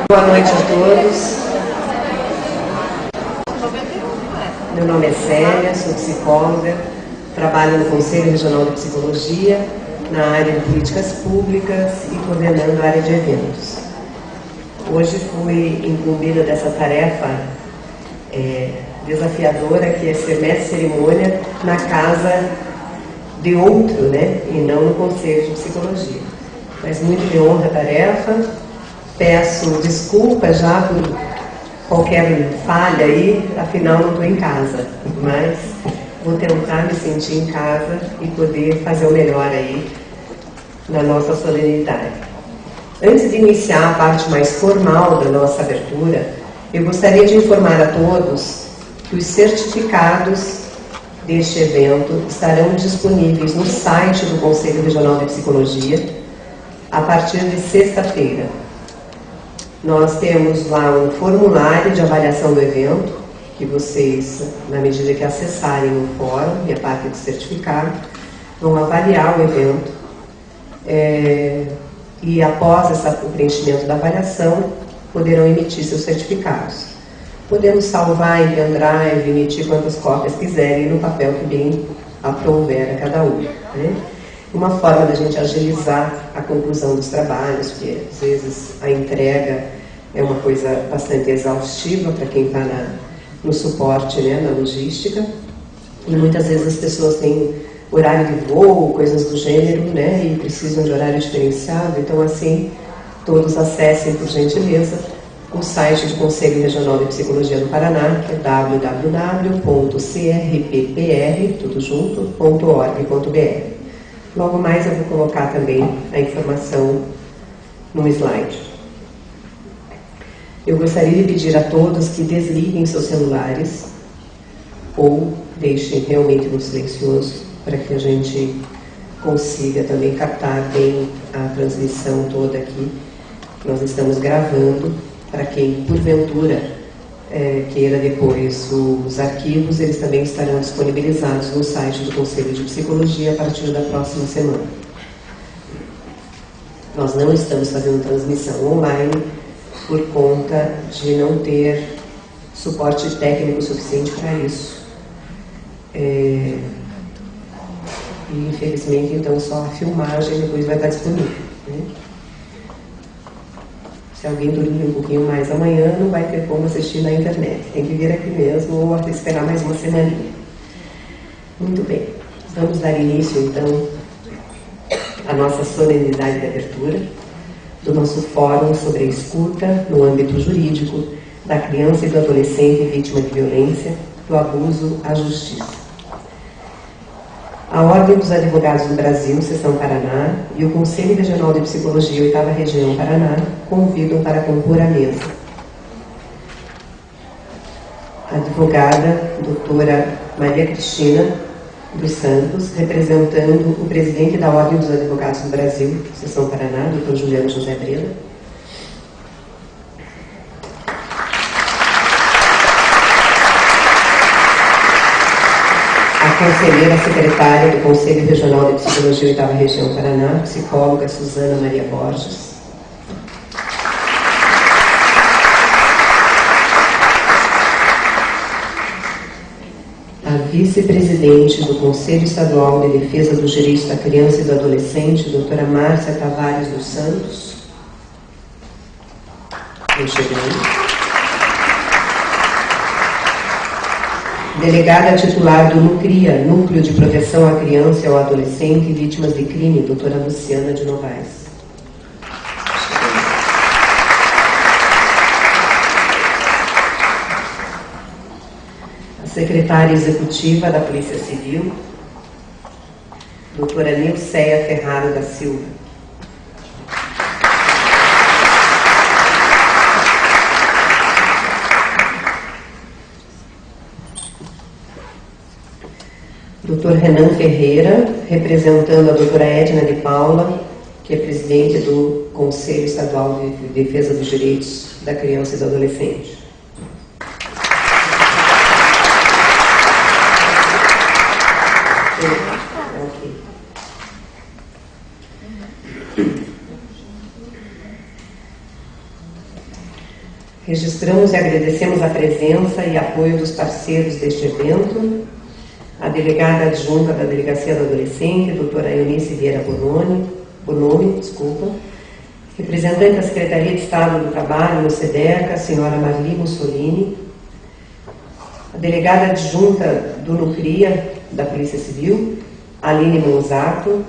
Boa noite a todos. Meu nome é Célia, sou psicóloga, trabalho no Conselho Regional de Psicologia, na área de políticas públicas e coordenando a área de eventos. Hoje fui incumbida dessa tarefa desafiadora, que é ser mestre de cerimônia na casa de outro, né? E não no Conselho de Psicologia. Mas muito me honra a tarefa. Peço desculpa já por qualquer falha aí, afinal não estou em casa, mas vou tentar me sentir em casa e poder fazer o melhor aí na nossa solenidade. Antes de iniciar a parte mais formal da nossa abertura, eu gostaria de informar a todos que os certificados deste evento estarão disponíveis no site do Conselho Regional de Psicologia a partir de sexta-feira. Nós temos lá um formulário de avaliação do evento, que vocês, na medida que acessarem o fórum e a parte de certificado, vão avaliar o evento. E após o preenchimento da avaliação, poderão emitir seus certificados. Podemos salvar em pendrive, emitir quantas cópias quiserem no papel que bem aprouver a cada um, né? Uma forma da gente agilizar a conclusão dos trabalhos, porque às vezes a entrega é uma coisa bastante exaustiva para quem está no suporte, né, na logística, e muitas vezes as pessoas têm horário de voo, coisas do gênero, né, e precisam de horário diferenciado. Então, assim, todos acessem, por gentileza, o site do Conselho Regional de Psicologia do Paraná, que é www.crppr.org.br. Logo mais eu vou colocar também a informação no slide. Eu gostaria de pedir a todos que desliguem seus celulares ou deixem realmente no silencioso para que a gente consiga também captar bem a transmissão toda aqui. Nós estamos gravando para quem, porventura, queira depois os arquivos, eles também estarão disponibilizados no site do Conselho de Psicologia a partir da próxima semana. Nós não estamos fazendo transmissão online por conta de não ter suporte técnico suficiente para isso. E infelizmente, então, só a filmagem depois vai estar disponível, né? Se alguém dormir um pouquinho mais amanhã, não vai ter como assistir na internet. Tem que vir aqui mesmo ou até esperar mais uma semaninha. Muito bem. Vamos dar início, então, à nossa solenidade de abertura do nosso fórum sobre a escuta no âmbito jurídico da criança e do adolescente vítima de violência, do abuso à justiça. A Ordem dos Advogados do Brasil, Seção Paraná, e o Conselho Regional de Psicologia, 8ª Região Paraná, convidam para compor a mesa a advogada doutora Maria Cristina dos Santos, representando o presidente da Ordem dos Advogados do Brasil, Seção Paraná, doutor Juliano José Breda. A conselheira secretária do Conselho Regional de Psicologia, 8ª Região Paraná, psicóloga Suzana Maria Borges. A vice-presidente do Conselho Estadual de Defesa dos Direitos da Criança e do Adolescente, doutora Márcia Tavares dos Santos. Delegada titular do NUCRIA, Núcleo de Proteção à Criança e ao Adolescente Vítimas de Crime, doutora Luciana de Novaes. A secretária executiva da Polícia Civil, doutora Nilceia Ferraro da Silva. Dr. Renan Ferreira, representando a doutora Edna de Paula, que é presidente do Conselho Estadual de Defesa dos Direitos da Criança e do Adolescente. Registramos e agradecemos a presença e apoio dos parceiros deste evento, a delegada adjunta da Delegacia do Adolescente, doutora Eunice Vieira Bonomi, representante da Secretaria de Estado do Trabalho no SEDERCA, a senhora Marli Mussolini, a delegada adjunta do NUCRIA, da Polícia Civil, Aline Monzato.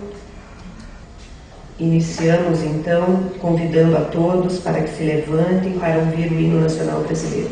Iniciamos, então, convidando a todos para que se levantem para ouvir o hino nacional brasileiro.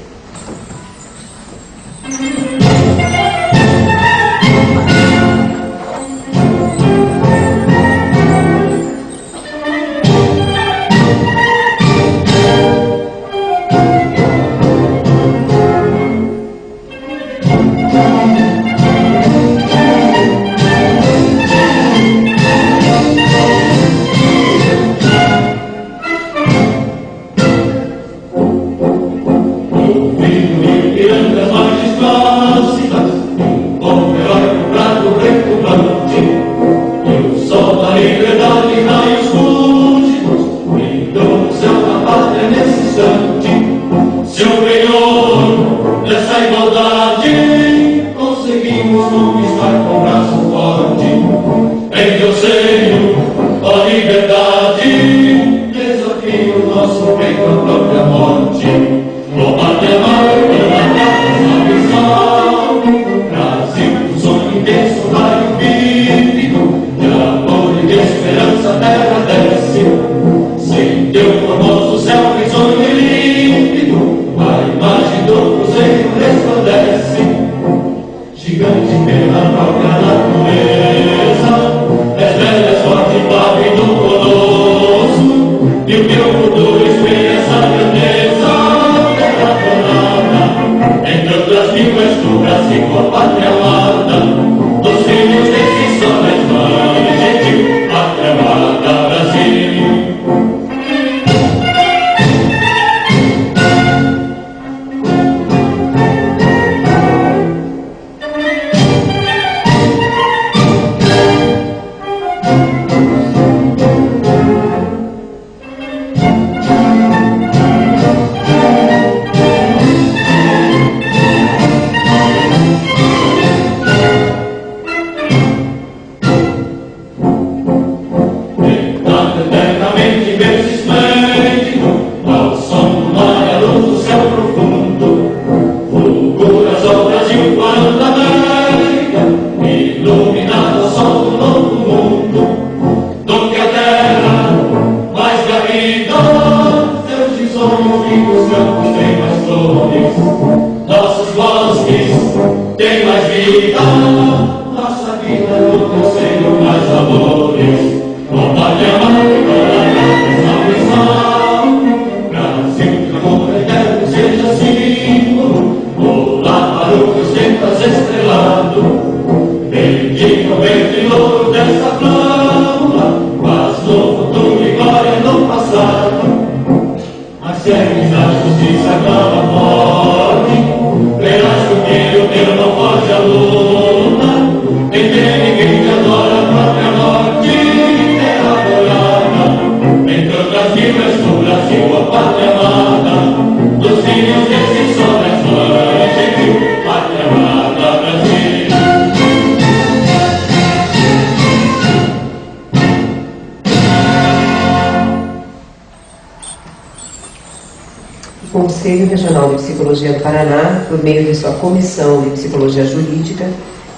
O Conselho Regional de Psicologia do Paraná, por meio de sua Comissão de Psicologia Jurídica,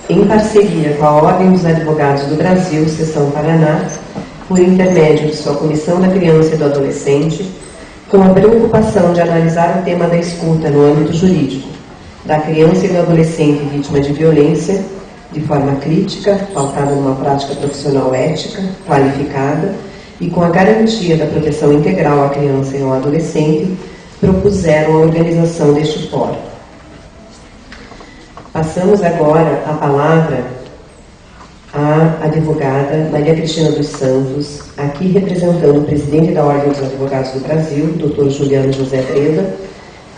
em parceria com a Ordem dos Advogados do Brasil, Seção Paraná, por intermédio de sua Comissão da Criança e do Adolescente, com a preocupação de analisar o tema da escuta no âmbito jurídico, da criança e do adolescente vítima de violência, de forma crítica, pautada numa prática profissional ética, qualificada e com a garantia da proteção integral à criança e ao adolescente, propuseram a organização deste fórum. Passamos agora a palavra à advogada Maria Cristina dos Santos, aqui representando o presidente da Ordem dos Advogados do Brasil, Dr. Juliano José Breda,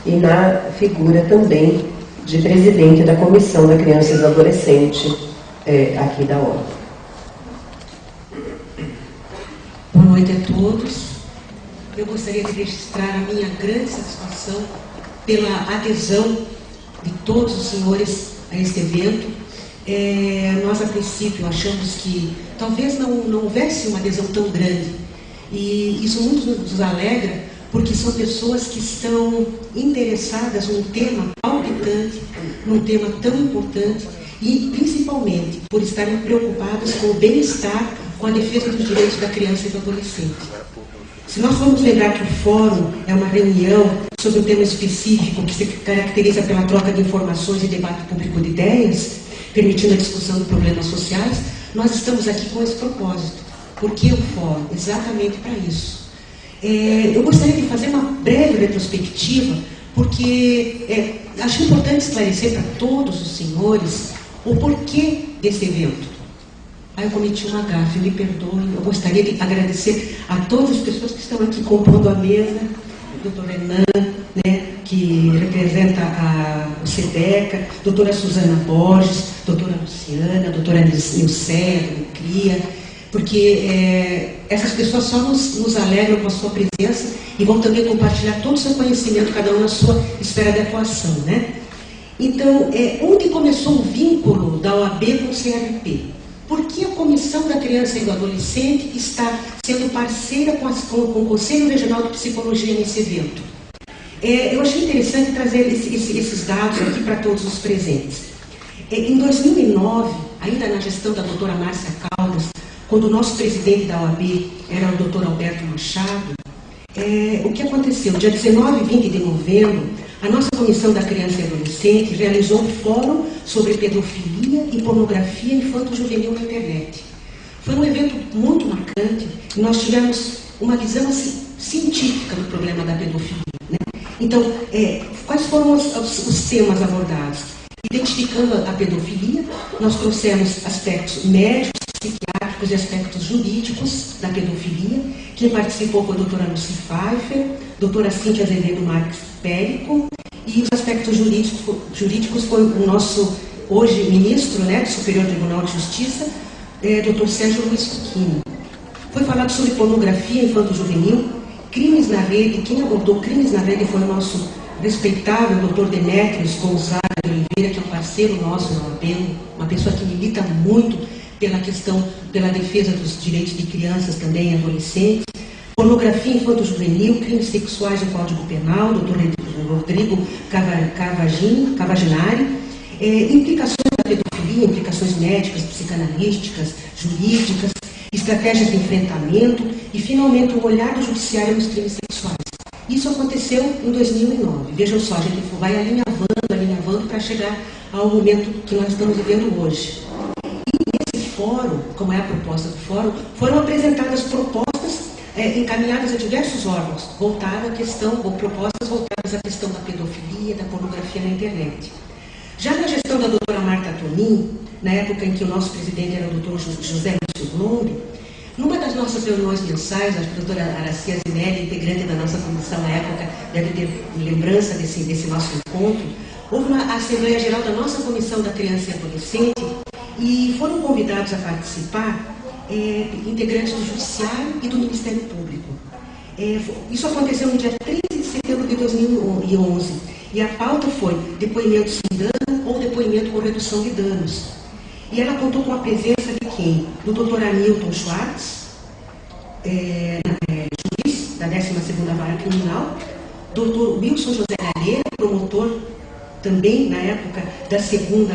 e na figura também de presidente da Comissão da Criança e do Adolescente aqui da Ordem. Boa noite a todos. eu gostaria de registrar a minha grande satisfação pela adesão de todos os senhores a este evento. Nós, a princípio, achamos que talvez não houvesse uma adesão tão grande. E isso muito nos alegra, porque são pessoas que estão interessadas num tema palpitante, num tema tão importante, e principalmente por estarem preocupadas com o bem-estar, com a defesa dos direitos da criança e do adolescente. Se nós formos lembrar que o fórum é uma reunião sobre um tema específico que se caracteriza pela troca de informações e debate público de ideias, permitindo a discussão de problemas sociais, nós estamos aqui com esse propósito. Por que o fórum? Exatamente para isso. Eu gostaria de fazer uma breve retrospectiva, porque acho importante esclarecer para todos os senhores o porquê desse evento. Eu cometi uma gafe, me perdoem. Eu gostaria de agradecer a todas as pessoas que estão aqui compondo a mesa, o doutor Renan, né, que representa o SEDECA, doutora Suzana Borges, doutora Luciana, doutora Nilceia, do CRIA, porque essas pessoas só nos alegram com a sua presença e vão também compartilhar todo o seu conhecimento, cada um na sua esfera de atuação, né? Então, onde começou o vínculo da OAB com o CRP? Por que a Comissão da Criança e do Adolescente está sendo parceira com o Conselho Regional de Psicologia nesse evento? Eu achei interessante trazer esses dados aqui para todos os presentes. Em 2009, ainda na gestão da doutora Márcia Caldas, quando o nosso presidente da OAB era o doutor Alberto Machado, o que aconteceu? Dia 19 e 20 de novembro, a nossa Comissão da Criança e Adolescente realizou um fórum sobre pedofilia e pornografia infanto-juvenil na internet. Foi um evento muito marcante e nós tivemos uma visão assim, científica do problema da pedofilia, né? Então, quais foram os temas abordados? Identificando a pedofilia, nós trouxemos aspectos médicos, psiquiátricos e aspectos jurídicos da pedofilia. Quem participou foi a doutora Lucy Pfeiffer, doutora Cíntia Azevedo Marques Périco, e os aspectos jurídicos foi o nosso, hoje, ministro, né, do Superior Tribunal de Justiça, doutor Sérgio Luiz Cuquini. Foi falado sobre pornografia infanto-juvenil, crimes na rede. Quem abordou crimes na rede foi o nosso respeitável doutor Demétrios Gonzaga de Oliveira, que é um parceiro nosso na OAB, uma pessoa que milita muito pela defesa dos direitos de crianças também e adolescentes. Pornografia infanto-juvenil, crimes sexuais do Código Penal, doutor Rodrigo Cavaginari, implicações da pedofilia, implicações médicas, psicanalísticas, jurídicas, estratégias de enfrentamento e, finalmente, o olhar do judiciário nos crimes sexuais. Isso aconteceu em 2009. Vejam só, a gente vai alinhavando para chegar ao momento que nós estamos vivendo hoje. E nesse fórum, como é a proposta do fórum, foram apresentadas propostas encaminhadas a diversos órgãos, propostas voltadas à questão da pedofilia, da pornografia na internet. Já na gestão da doutora Marta Tonin, na época em que o nosso presidente era o doutor José Lúcio Blombe, numa das nossas reuniões mensais, a doutora Aracia Zinelli, integrante da nossa comissão na época, deve ter lembrança desse nosso encontro, houve uma Assembleia Geral da nossa Comissão da Criança e Adolescente e foram convidados a participar integrantes do Judiciário e do Ministério Público. Isso aconteceu no dia 13 de setembro de 2011 e a pauta foi depoimento sem dano ou depoimento com redução de danos. E ela contou com a presença de quem? Do Dr. Hamilton Schwartz, juiz da 12ª Vara Criminal, Dr. Wilson José Galheira, promotor também na época da 12ª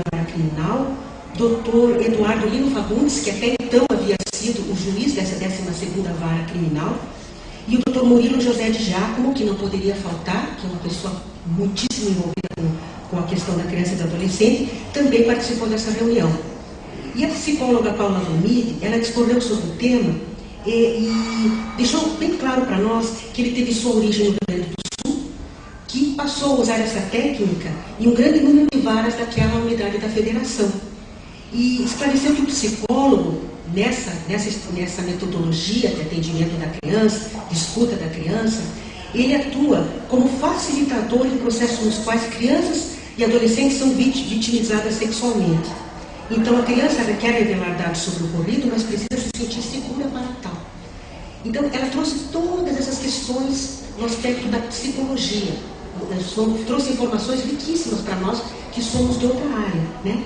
Vara Criminal, Dr. Eduardo Lino Fagundes, que até então havia sido o juiz dessa 12ª Vara Criminal, e o Dr. Murilo José de Giacomo, que não poderia faltar, que é uma pessoa muitíssimo envolvida com a questão da criança e do adolescente, também participou dessa reunião. E a psicóloga Paula Lomide, ela discorreu sobre o tema e deixou bem claro para nós que ele teve sua origem no Rio Grande do Sul, que passou a usar essa técnica em um grande número de varas daquela unidade da federação. E esclareceu que o psicólogo, nessa metodologia de atendimento da criança, de escuta da criança, ele atua como facilitador em processos nos quais crianças e adolescentes são vitimizadas sexualmente. Então, a criança quer revelar dados sobre o ocorrido, mas precisa se sentir segura para tal. Então, ela trouxe todas essas questões no aspecto da psicologia. Trouxe informações riquíssimas para nós que somos de outra área, né?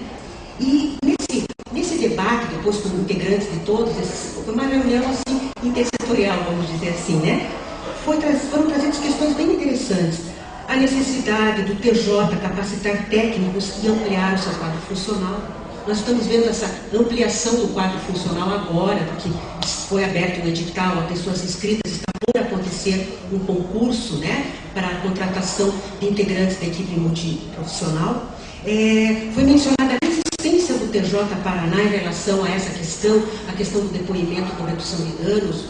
E nesse debate, depois com integrantes de todos, foi uma reunião assim, intersetorial, vamos dizer assim, né? Foram trazidas questões bem interessantes. A necessidade do TJ capacitar técnicos e ampliar o seu quadro funcional. Nós estamos vendo essa ampliação do quadro funcional agora, porque foi aberto um edital a pessoas inscritas, está por acontecer um concurso, né, para a contratação de integrantes da equipe multiprofissional. Foi mencionada a resistência do TJ Paraná em relação a essa questão, a questão do depoimento com redução de danos,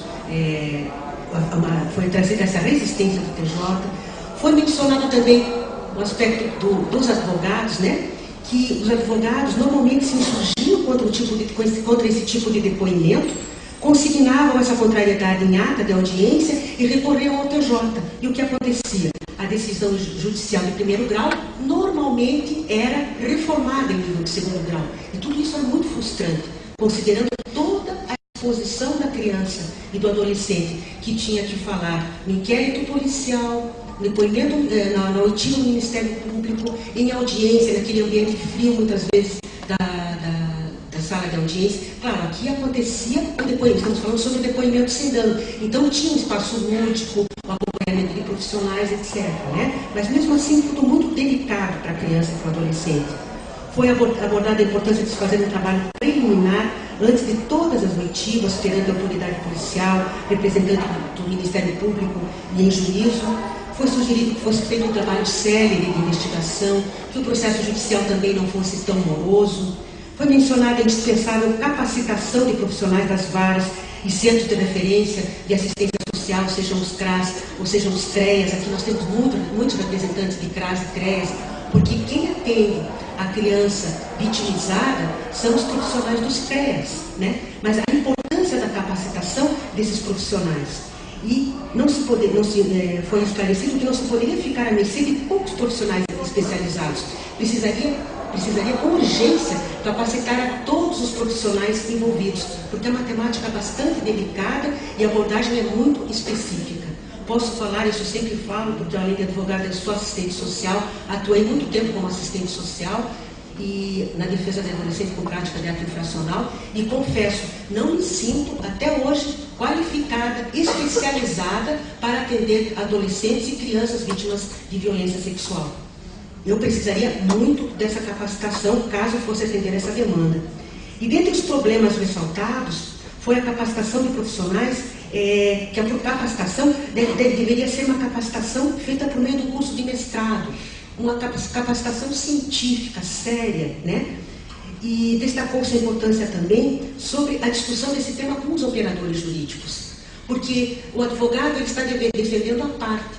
foi trazida essa resistência do TJ. Foi mencionado também o aspecto dos advogados, né? Que os advogados normalmente se insurgiam contra esse tipo de depoimento, consignavam essa contrariedade em ata de audiência e recorriam ao TJ. E o que acontecia? A decisão judicial de primeiro grau normalmente era reformada em nível de segundo grau. E tudo isso é muito frustrante, considerando toda a exposição da criança e do adolescente que tinha que falar no inquérito policial, depoimento na oitiva do Ministério Público, em audiência, naquele ambiente frio, muitas vezes, da sala de audiência. Claro, aqui acontecia o depoimento, estamos falando sobre o depoimento sem dano. Então, tinha um espaço lúdico, o acompanhamento de profissionais, etc. Né? Mas, mesmo assim, tudo muito delicado para a criança e para o adolescente. Foi abordada a importância de se fazer um trabalho preliminar antes de todas as oitivas, perante a autoridade policial, representante do Ministério Público e em juízo. Foi sugerido que fosse feito um trabalho sério de investigação, que o processo judicial também não fosse tão moroso. Foi mencionada a indispensável capacitação de profissionais das varas e centros de referência de assistência social, sejam os CRAS ou sejam os CREAS. Aqui nós temos muitos representantes de CRAS e CREAS, porque quem atende a criança vitimizada são os profissionais dos CREAS, né? Mas a importância da capacitação desses profissionais. E foi esclarecido que não se poderia ficar à mercê de poucos profissionais especializados. Precisaria com urgência capacitar a todos os profissionais envolvidos, porque é uma temática bastante delicada e a abordagem é muito específica. Posso falar, isso eu sempre falo, porque além de advogada eu sou assistente social, atuei muito tempo como assistente social e na defesa de adolescente com prática de ato infracional, e confesso, não me sinto até hoje qualificada, especializada para atender adolescentes e crianças vítimas de violência sexual. Eu precisaria muito dessa capacitação caso fosse atender essa demanda. E dentre os problemas ressaltados foi a capacitação de profissionais, que a capacitação deveria ser uma capacitação feita por meio do curso de mestrado, uma capacitação científica, séria, né? E destacou-se a importância também sobre a discussão desse tema com os operadores jurídicos, porque o advogado ele está defendendo a parte,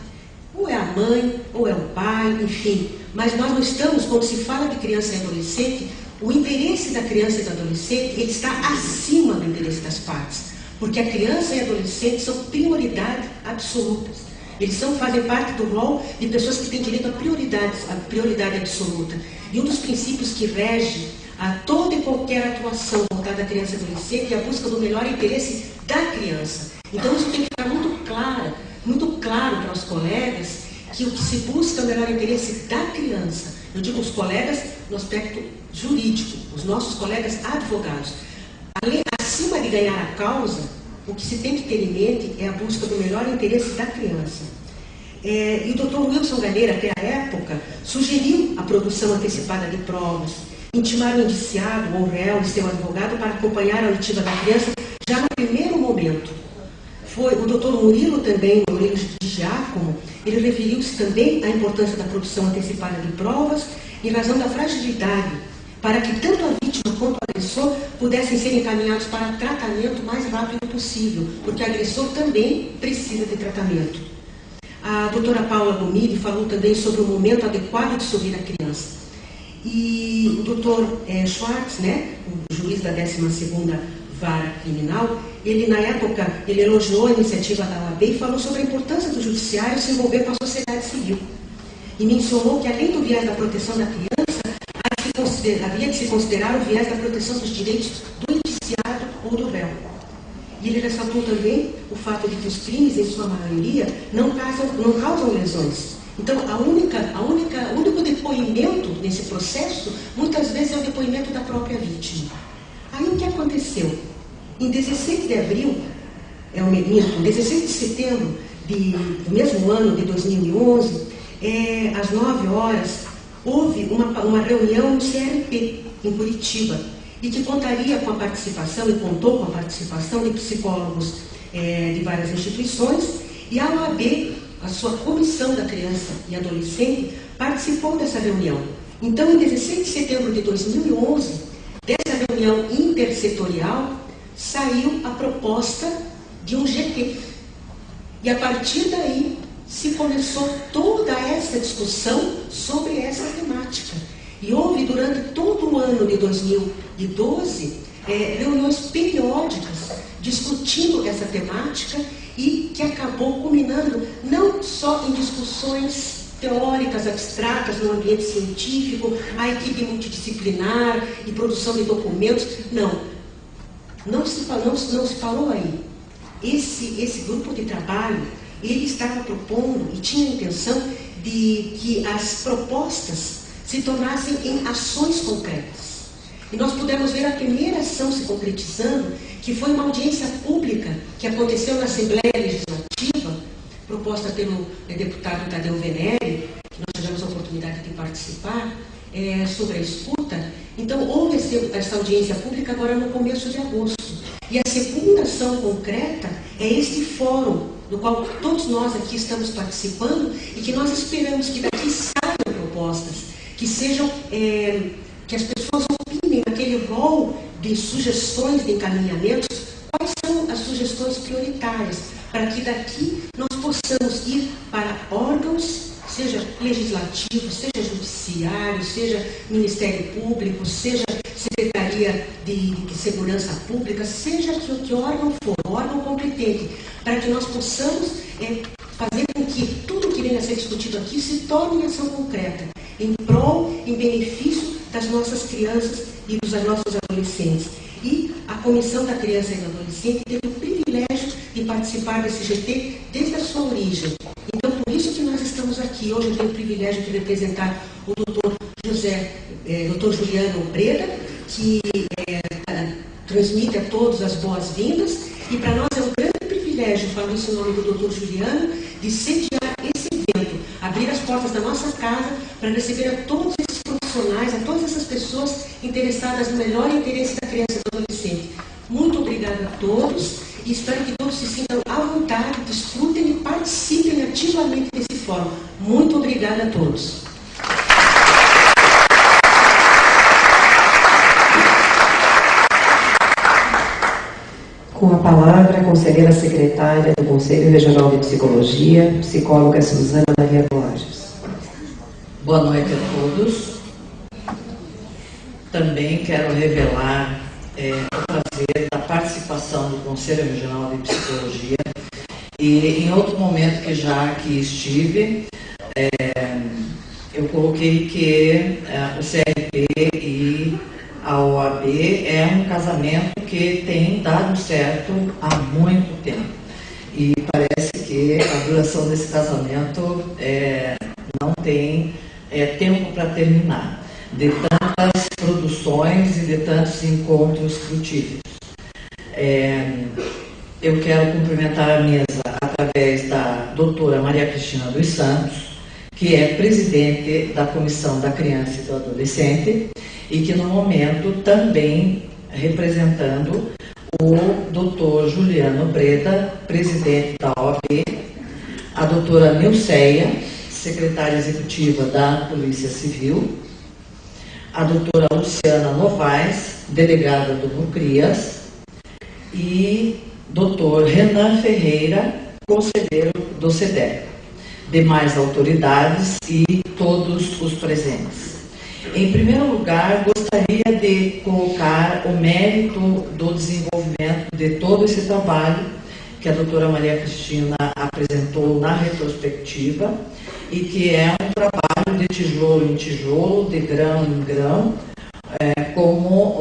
ou é a mãe, ou é o pai, enfim, mas nós não estamos, quando se fala de criança e adolescente, o interesse da criança e do adolescente ele está acima do interesse das partes, porque a criança e a adolescente são prioridade absolutas. Eles fazem parte do rol de pessoas que têm direito a prioridade absoluta. E um dos princípios que rege a toda e qualquer atuação voltada à criança e adolescente é a busca do melhor interesse da criança. Então isso tem que ficar muito claro para os colegas, que o que se busca é o melhor interesse da criança. Eu digo os colegas no aspecto jurídico, os nossos colegas advogados. Acima de ganhar a causa, o que se tem que ter em mente é a busca do melhor interesse da criança. E o Dr. Wilson Galheira, até a época, sugeriu a produção antecipada de provas, intimar o indiciado ou o réu e seu advogado para acompanhar a oitiva da criança já no primeiro momento. Foi o Dr. Murilo de Giacomo, ele referiu-se também à importância da produção antecipada de provas em razão da fragilidade, para que tanto a vítima quanto o agressor pudessem ser encaminhados para tratamento o mais rápido possível, porque o agressor também precisa de tratamento. A doutora Paula Gomide falou também sobre o momento adequado de se ouvir a criança. E o doutor Schwartz, né, o juiz da 12ª Vara Criminal, ele na época elogiou a iniciativa da OAB e falou sobre a importância do judiciário se envolver com a sociedade civil. E mencionou que além do viés da proteção da criança, havia de se considerar o viés da proteção dos direitos do indiciado ou do réu. E ele ressaltou também o fato de que os crimes, em sua maioria, não causam lesões. Então, o único depoimento nesse processo, muitas vezes, é o depoimento da própria vítima. Aí, o que aconteceu? Em 16 de abril, 16 de setembro do mesmo ano, de 2011, às 9 horas, houve uma reunião no CRP, em Curitiba, e que contaria com a participação, e contou com a participação de psicólogos de várias instituições, e a OAB, a sua Comissão da Criança e Adolescente, participou dessa reunião. Então, em 16 de setembro de 2011, dessa reunião intersetorial, saiu a proposta de um GT. E a partir daí, se começou toda essa discussão sobre essa temática. E houve, durante todo o ano de 2012, reuniões periódicas discutindo essa temática e que acabou culminando não só em discussões teóricas, abstratas, no ambiente científico, a equipe multidisciplinar e produção de documentos. Não se falou aí. Esse grupo de trabalho, ele estava propondo e tinha a intenção de que as propostas se tornassem em ações concretas. E nós pudemos ver a primeira ação se concretizando, que foi uma audiência pública que aconteceu na Assembleia Legislativa, proposta pelo deputado Tadeu Venere, que nós tivemos a oportunidade de participar, sobre a escuta. Então, houve essa audiência pública agora no começo de agosto. E a segunda ação concreta é este fórum, do qual todos nós aqui estamos participando e que nós esperamos que daqui saiam propostas, que sejam, que as pessoas opinem aquele rol de sugestões, de encaminhamentos, quais são as sugestões prioritárias, para que daqui nós possamos ir para órgãos, seja legislativo, seja judiciário, seja Ministério Público, seja Secretaria de Segurança Pública, seja que órgão for, o órgão competente, para que nós possamos fazer com que tudo que venha a ser discutido aqui se torne em ação concreta, em prol, em benefício das nossas crianças e dos nossos adolescentes. E a Comissão da Criança e do Adolescente teve o privilégio de participar desse GT desde a sua origem. Então, por isso que nós estamos aqui. Hoje eu tenho o privilégio de representar o Dr. Juliano Breda, que transmite a todos as boas-vindas. E para nós é um grande privilégio, falo isso em nome do Dr. Juliano, de sediar esse evento, abrir as portas da nossa casa para receber a todos esses profissionais, a todas essas pessoas interessadas no melhor interesse da criança e do adolescente. Muito obrigada a todos e espero que todos se sintam à vontade, desfrutem e participem ativamente desse fórum. Muito obrigada a todos. Com a palavra, a conselheira secretária do Conselho Regional de Psicologia, psicóloga Suzana Maria Borges. Boa noite a todos. Também quero revelar o prazer da participação do Conselho Regional de Psicologia. E em outro momento que já aqui estive, eu coloquei que o CRP e a OAB é um casamento que tem dado certo há muito tempo. E parece que a duração desse casamento não tem tempo para terminar, de tantas produções e de tantos encontros frutíferos. Eu quero cumprimentar a mesa através da doutora Maria Cristina dos Santos, que é presidente da Comissão da Criança e do Adolescente, e que no momento também representando o doutor Juliano Breda, presidente da OAB, a doutora Nilceia, secretária executiva da Polícia Civil, a doutora Luciana Novaes, delegada do Nucrias, e doutor Renan Ferreira, conselheiro do CEDER, demais autoridades e todos os presentes. Em primeiro lugar, gostaria de colocar o mérito do desenvolvimento de todo esse trabalho que a doutora Maria Cristina apresentou na retrospectiva e que é um trabalho de tijolo em tijolo, de grão em grão, como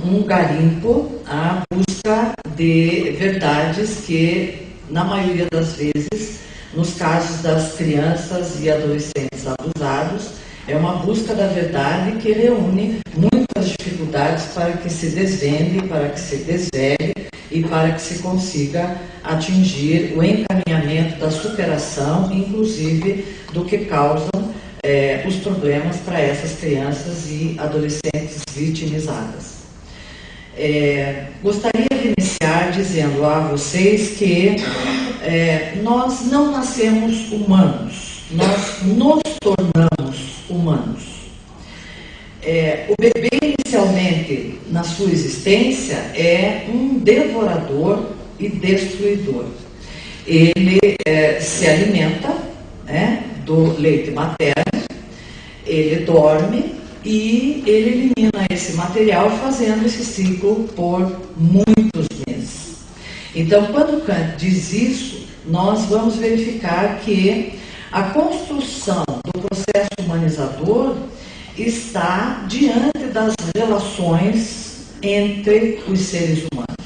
um garimpo à busca busca de verdades que, na maioria das vezes, nos casos das crianças e adolescentes abusados, é uma busca da verdade que reúne muitas dificuldades para que se desvende, para que se desvele e para que se consiga atingir o encaminhamento da superação, inclusive do que causam os problemas para essas crianças e adolescentes vitimizadas. Gostaria de iniciar dizendo a vocês que nós não nascemos humanos, nós nos tornamos humanos. O bebê, inicialmente, na sua existência, é um devorador e destruidor. Ele se alimenta do leite materno, ele dorme e ele elimina esse material, fazendo esse ciclo por muitos meses. Então, quando Kant diz isso, nós vamos verificar que a construção do processo humanizador está diante das relações entre os seres humanos.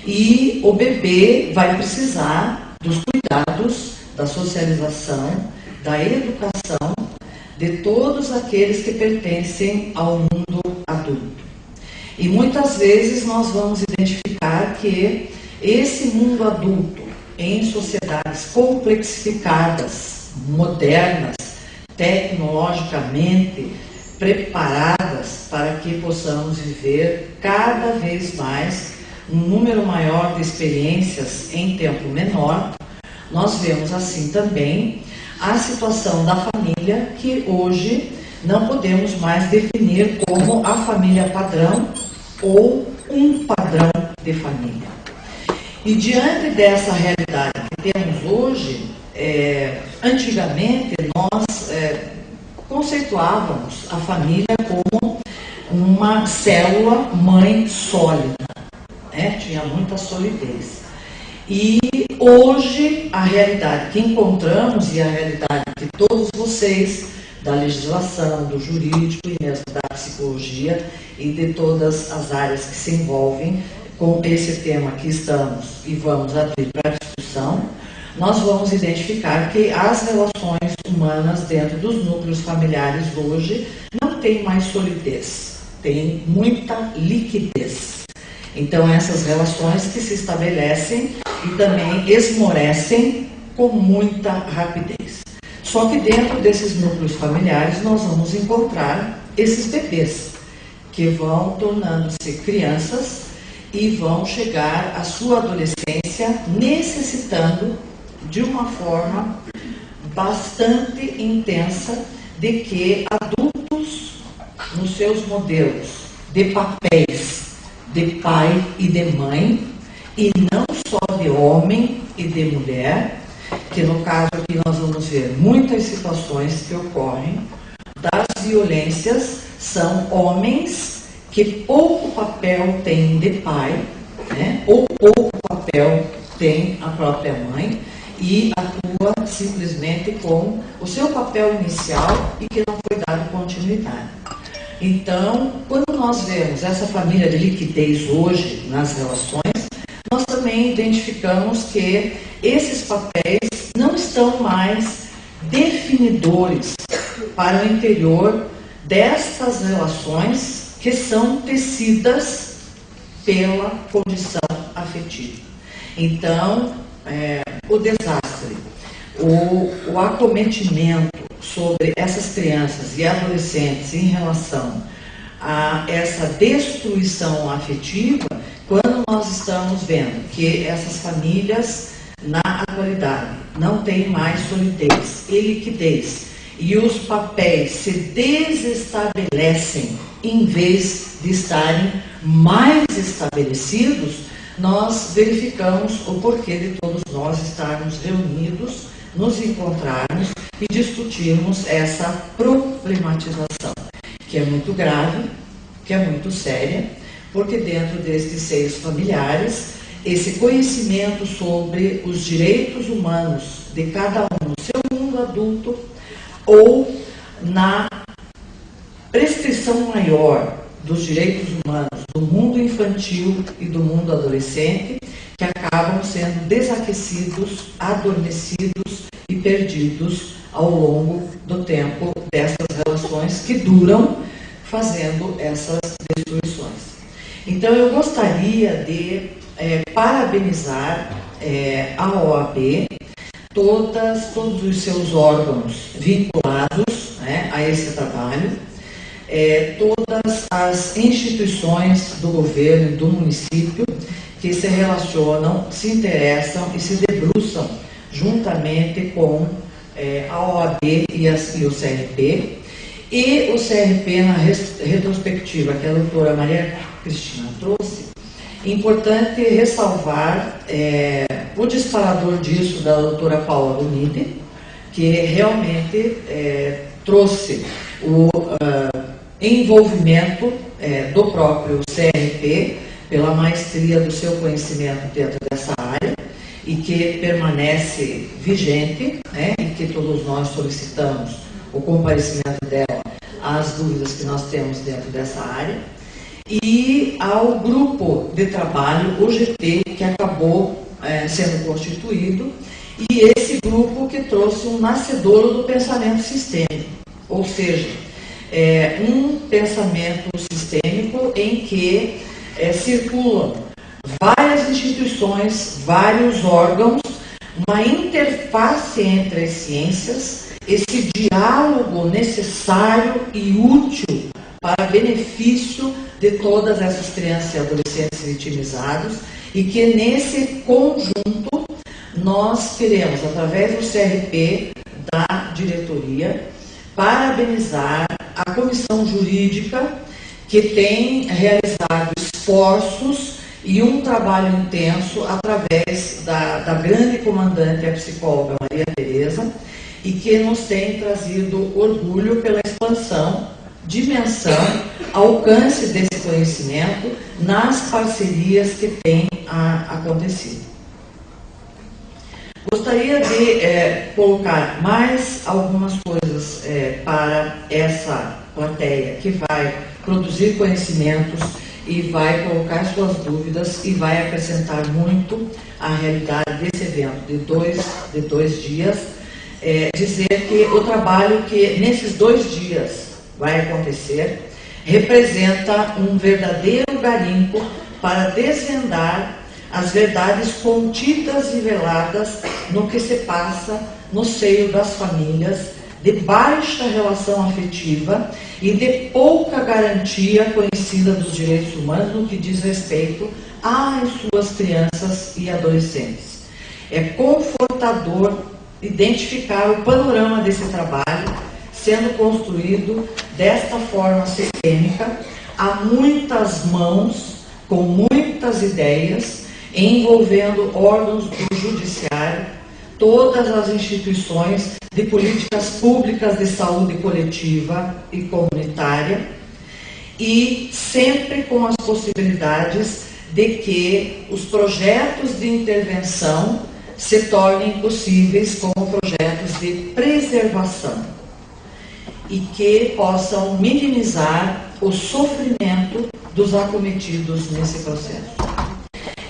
E o bebê vai precisar dos cuidados, da socialização, da educação de todos aqueles que pertencem ao mundo adulto. E muitas vezes nós vamos identificar que esse mundo adulto, em sociedades complexificadas, modernas, tecnologicamente preparadas para que possamos viver cada vez mais um número maior de experiências em tempo menor, nós vemos assim também a situação da família, que hoje não podemos mais definir como a família padrão ou um padrão de família. E diante dessa realidade que temos hoje, antigamente nós conceituávamos a família como uma célula mãe sólida, tinha muita solidez. E hoje a realidade que encontramos e a realidade que todos vocês da legislação, do jurídico e mesmo da psicologia e de todas as áreas que se envolvem com esse tema que estamos e vamos abrir para a discussão, nós vamos identificar que as relações humanas dentro dos núcleos familiares hoje não têm mais solidez, tem muita liquidez. Então, essas relações que se estabelecem e também esmorecem com muita rapidez. Só que dentro desses núcleos familiares nós vamos encontrar esses bebês que vão tornando-se crianças e vão chegar à sua adolescência necessitando de uma forma bastante intensa de que adultos, nos seus modelos de papéis de pai e de mãe, e não só de homem e de mulher, que no caso aqui nós vamos ver muitas situações que ocorrem das violências, são homens que pouco papel têm de pai, ou pouco papel tem a própria mãe, e atua simplesmente com o seu papel inicial e que não foi dado continuidade. Então, quando nós vemos essa família de liquidez hoje nas relações, nós também identificamos que esses papéis não estão mais definidores para o interior destas relações que são tecidas pela condição afetiva. Então, o desastre, o acometimento sobre essas crianças e adolescentes em relação a essa destruição afetiva, quando nós estamos vendo que essas famílias, na atualidade, não têm mais solidez e liquidez, e os papéis se desestabelecem em vez de estarem mais estabelecidos, nós verificamos o porquê de todos nós estarmos reunidos, nos encontrarmos e discutirmos essa problematização, que é muito grave, que é muito séria, porque dentro destes seios familiares, esse conhecimento sobre os direitos humanos de cada um no seu mundo adulto ou na prescrição maior dos direitos humanos do mundo infantil e do mundo adolescente, que acabam sendo desaquecidos, adormecidos e perdidos ao longo do tempo dessas relações que duram fazendo essas destruições. Então, eu gostaria de parabenizar a OAB, todos os seus órgãos vinculados, né, a esse trabalho, todas as instituições do governo e do município que se relacionam, se interessam e se debruçam juntamente com a OAB e o CRP. E o CRP, na retrospectiva que a doutora Maria Cristina trouxe, é importante ressalvar o disparador disso da doutora Paula Bonide, que realmente trouxe o envolvimento do próprio CRP pela maestria do seu conhecimento dentro dessa área e que permanece vigente, né, e que todos nós solicitamos o comparecimento dela às dúvidas que nós temos dentro dessa área, e ao grupo de trabalho, o GT, que acabou sendo constituído, e esse grupo que trouxe um nascedouro do pensamento sistêmico, ou seja, um pensamento sistêmico em que circulam várias instituições, vários órgãos, uma interface entre as ciências, esse diálogo necessário e útil para benefício de todas essas crianças e adolescentes vitimizados, e que nesse conjunto nós queremos, através do CRP, da diretoria, parabenizar a comissão jurídica que tem realizado esforços e um trabalho intenso através da grande comandante, a psicóloga Maria Tereza, e que nos tem trazido orgulho pela expansão, dimensão, alcance desse conhecimento nas parcerias que têm acontecido. Gostaria de colocar mais algumas coisas para essa plateia que vai produzir conhecimentos e vai colocar suas dúvidas e vai acrescentar muito à realidade desse evento de dois dias. Dizer que o trabalho que nesses 2 dias vai acontecer representa um verdadeiro garimpo para desvendar as verdades contidas e veladas no que se passa no seio das famílias, de baixa relação afetiva e de pouca garantia conhecida dos direitos humanos no que diz respeito às suas crianças e adolescentes. É confortador identificar o panorama desse trabalho sendo construído desta forma sistêmica, a muitas mãos, com muitas ideias, envolvendo órgãos do judiciário, todas as instituições de políticas públicas de saúde coletiva e comunitária, e sempre com as possibilidades de que os projetos de intervenção se tornem possíveis como projetos de preservação e que possam minimizar o sofrimento dos acometidos nesse processo.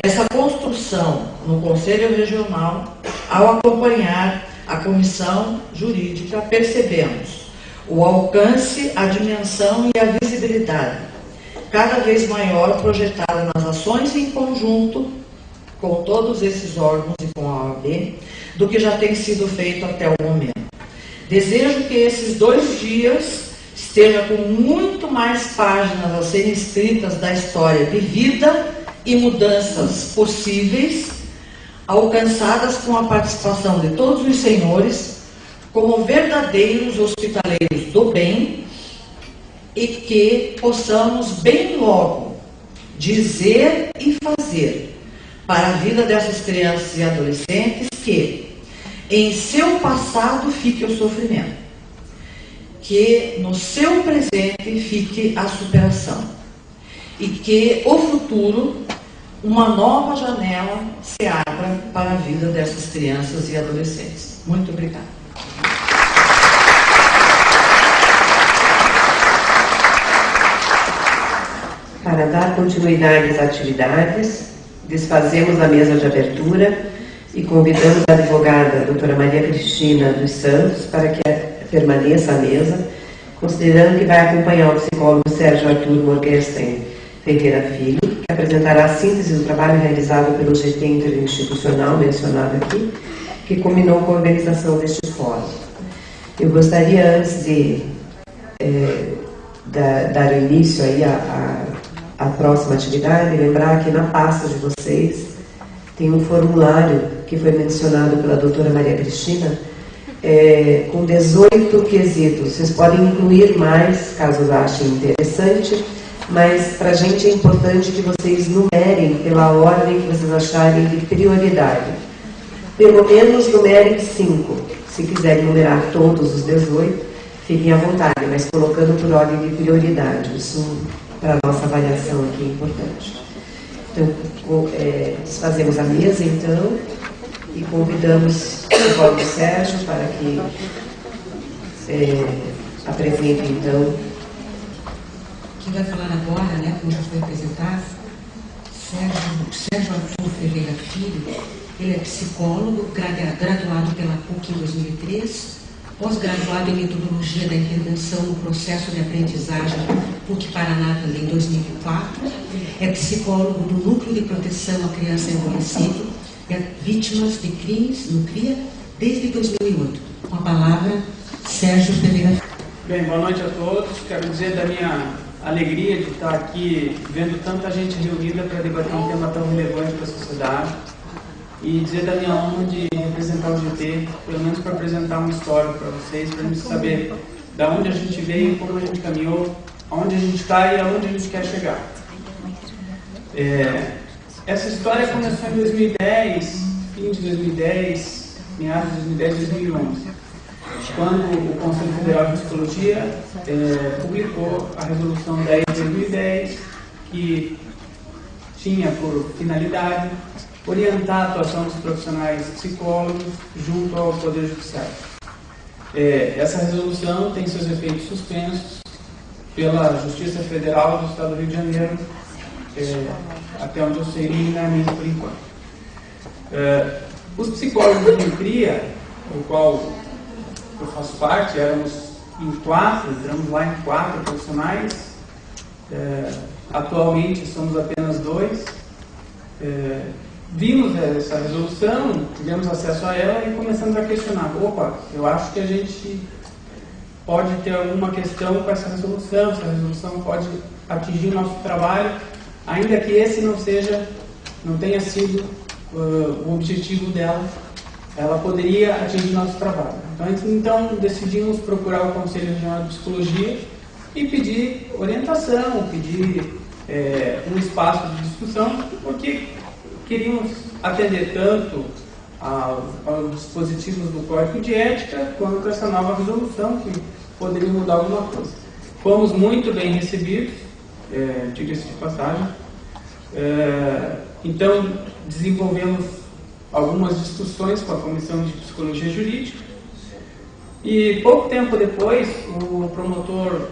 Essa construção no Conselho Regional, ao acompanhar a comissão jurídica, percebemos o alcance, a dimensão e a visibilidade cada vez maior projetada nas ações em conjunto com todos esses órgãos e com a OAB, do que já tem sido feito até o momento. Desejo que esses 2 dias estejam com muito mais páginas a serem escritas da história de vida e mudanças possíveis, alcançadas com a participação de todos os senhores, como verdadeiros hospitaleiros do bem, e que possamos bem logo dizer e fazer para a vida dessas crianças e adolescentes que em seu passado fique o sofrimento, que no seu presente fique a superação, e que o futuro, uma nova janela, se abra para a vida dessas crianças e adolescentes. Muito obrigada. Para dar continuidade às atividades, desfazemos a mesa de abertura e convidamos a advogada a doutora Maria Cristina dos Santos para que permaneça à mesa, considerando que vai acompanhar o psicólogo Sérgio Arthur Morgenstern Ferreira Filho, que apresentará a síntese do trabalho realizado pelo GT interinstitucional mencionado aqui, que culminou com a organização deste fórum. Eu gostaria, antes de dar início aí à próxima atividade, lembrar que na pasta de vocês tem um formulário que foi mencionado pela doutora Maria Cristina, com 18 quesitos. Vocês podem incluir mais, caso achem interessante, mas para a gente é importante que vocês numerem pela ordem que vocês acharem de prioridade. Pelo menos numerem 5. Se quiserem numerar todos os 18, fiquem à vontade, mas colocando por ordem de prioridade. Isso, para a nossa avaliação aqui, é importante. Então, desfazemos a mesa, então, e convidamos o psicólogo Sérgio para que apresente, então. Quem vai falar agora, né, como já foi apresentado, Sérgio Arthur Ferreira Filho. Ele é psicólogo, graduado pela PUC em 2003, pós-graduado em metodologia da intervenção no processo de aprendizagem PUC Paraná também em 2004, é psicólogo do Núcleo de Proteção à Criança e Adolescente e Vítimas de Crimes no CRIA desde 2008. Com a palavra, Sérgio Ferreira. Bem, boa noite a todos. Quero dizer da minha alegria de estar aqui vendo tanta gente reunida para debater um tema tão relevante para a sociedade. E dizer da minha honra de representar o GT, pelo menos para apresentar uma história para vocês, para a gente saber de onde a gente veio, como a gente caminhou, aonde a gente está e aonde a gente quer chegar. Essa história começou em 2010, fim de 2010, meados de 2010, 2011, quando o Conselho Federal de Psicologia publicou a Resolução 10 de 2010, que tinha por finalidade orientar a atuação dos profissionais psicólogos junto ao Poder Judiciário. Essa resolução tem seus efeitos suspensos pela Justiça Federal do Estado do Rio de Janeiro, até onde eu sei, liminarmente por enquanto. Os psicólogos do CRIA, o qual eu faço parte, éramos em 4, entramos lá em 4 profissionais, atualmente somos apenas 2. Vimos essa resolução, tivemos acesso a ela e começamos a questionar. Opa, eu acho que a gente pode ter alguma questão com essa resolução pode atingir o nosso trabalho, ainda que esse não tenha sido o objetivo dela, ela poderia atingir nosso trabalho. Então decidimos procurar o Conselho Regional de Psicologia e pedir orientação, pedir um espaço de discussão, porque queríamos atender tanto aos dispositivos do Código de Ética quanto a essa nova resolução que poderia mudar alguma coisa. Fomos muito bem recebidos, diga-se de passagem. Então, desenvolvemos algumas discussões com a Comissão de Psicologia Jurídica e pouco tempo depois, o promotor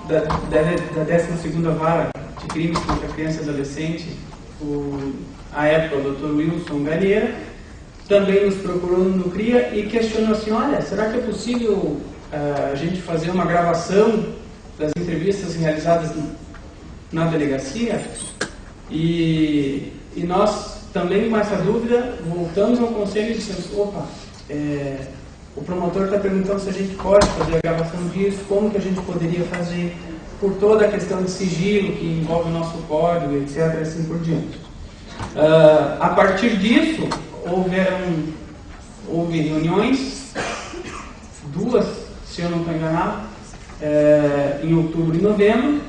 da 12ª Vara de Crimes contra a Criança e Adolescente, à época o Dr. Wilson Galheira, também nos procurou no CRIA e questionou assim: olha, será que é possível a gente fazer uma gravação das entrevistas realizadas na delegacia? E nós também, com essa dúvida, voltamos ao conselho e dissemos: opa, o promotor está perguntando se a gente pode fazer a gravação disso, como que a gente poderia fazer, por toda a questão de sigilo que envolve o nosso código, etc., assim por diante. A partir disso, houve reuniões, 2, se eu não estou enganado, em outubro e novembro,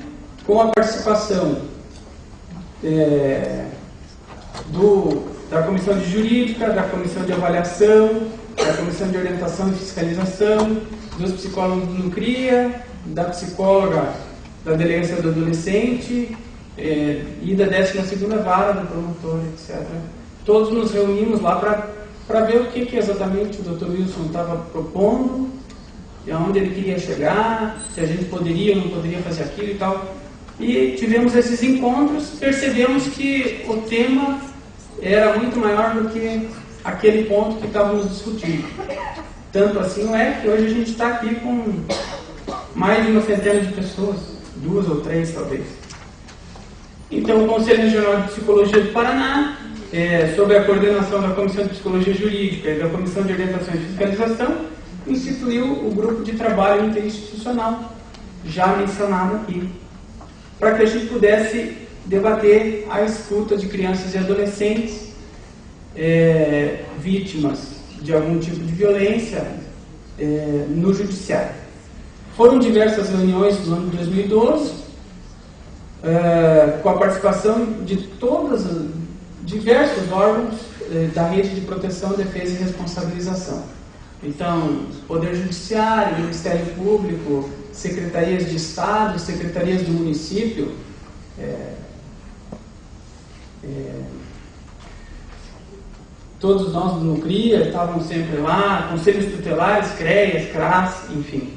com a participação da Comissão de Jurídica, da Comissão de Avaliação, da Comissão de Orientação e Fiscalização, dos psicólogos do CRIA, da psicóloga da Delegacia do Adolescente, e da 12ª Vara do promotor, etc. Todos nos reunimos lá para ver o que exatamente o Dr. Wilson estava propondo, e aonde ele queria chegar, se a gente poderia ou não poderia fazer aquilo e tal. E tivemos esses encontros, percebemos que o tema era muito maior do que aquele ponto que estávamos discutindo. Tanto assim é que hoje a gente está aqui com mais de uma centena de pessoas, 2 ou 3 talvez. Então o Conselho Regional de Psicologia do Paraná, sob a coordenação da Comissão de Psicologia Jurídica e da Comissão de Orientação e Fiscalização, instituiu o grupo de trabalho interinstitucional, já mencionado aqui, para que a gente pudesse debater a escuta de crianças e adolescentes vítimas de algum tipo de violência no judiciário. Foram diversas reuniões no ano de 2012, com a participação de diversos órgãos da Rede de Proteção, Defesa e Responsabilização. Então, Poder Judiciário, Ministério Público, Secretarias de Estado, Secretarias do Município, todos nós do NUCRIA estavam sempre lá, Conselhos Tutelares, CREAS, CRAS, enfim.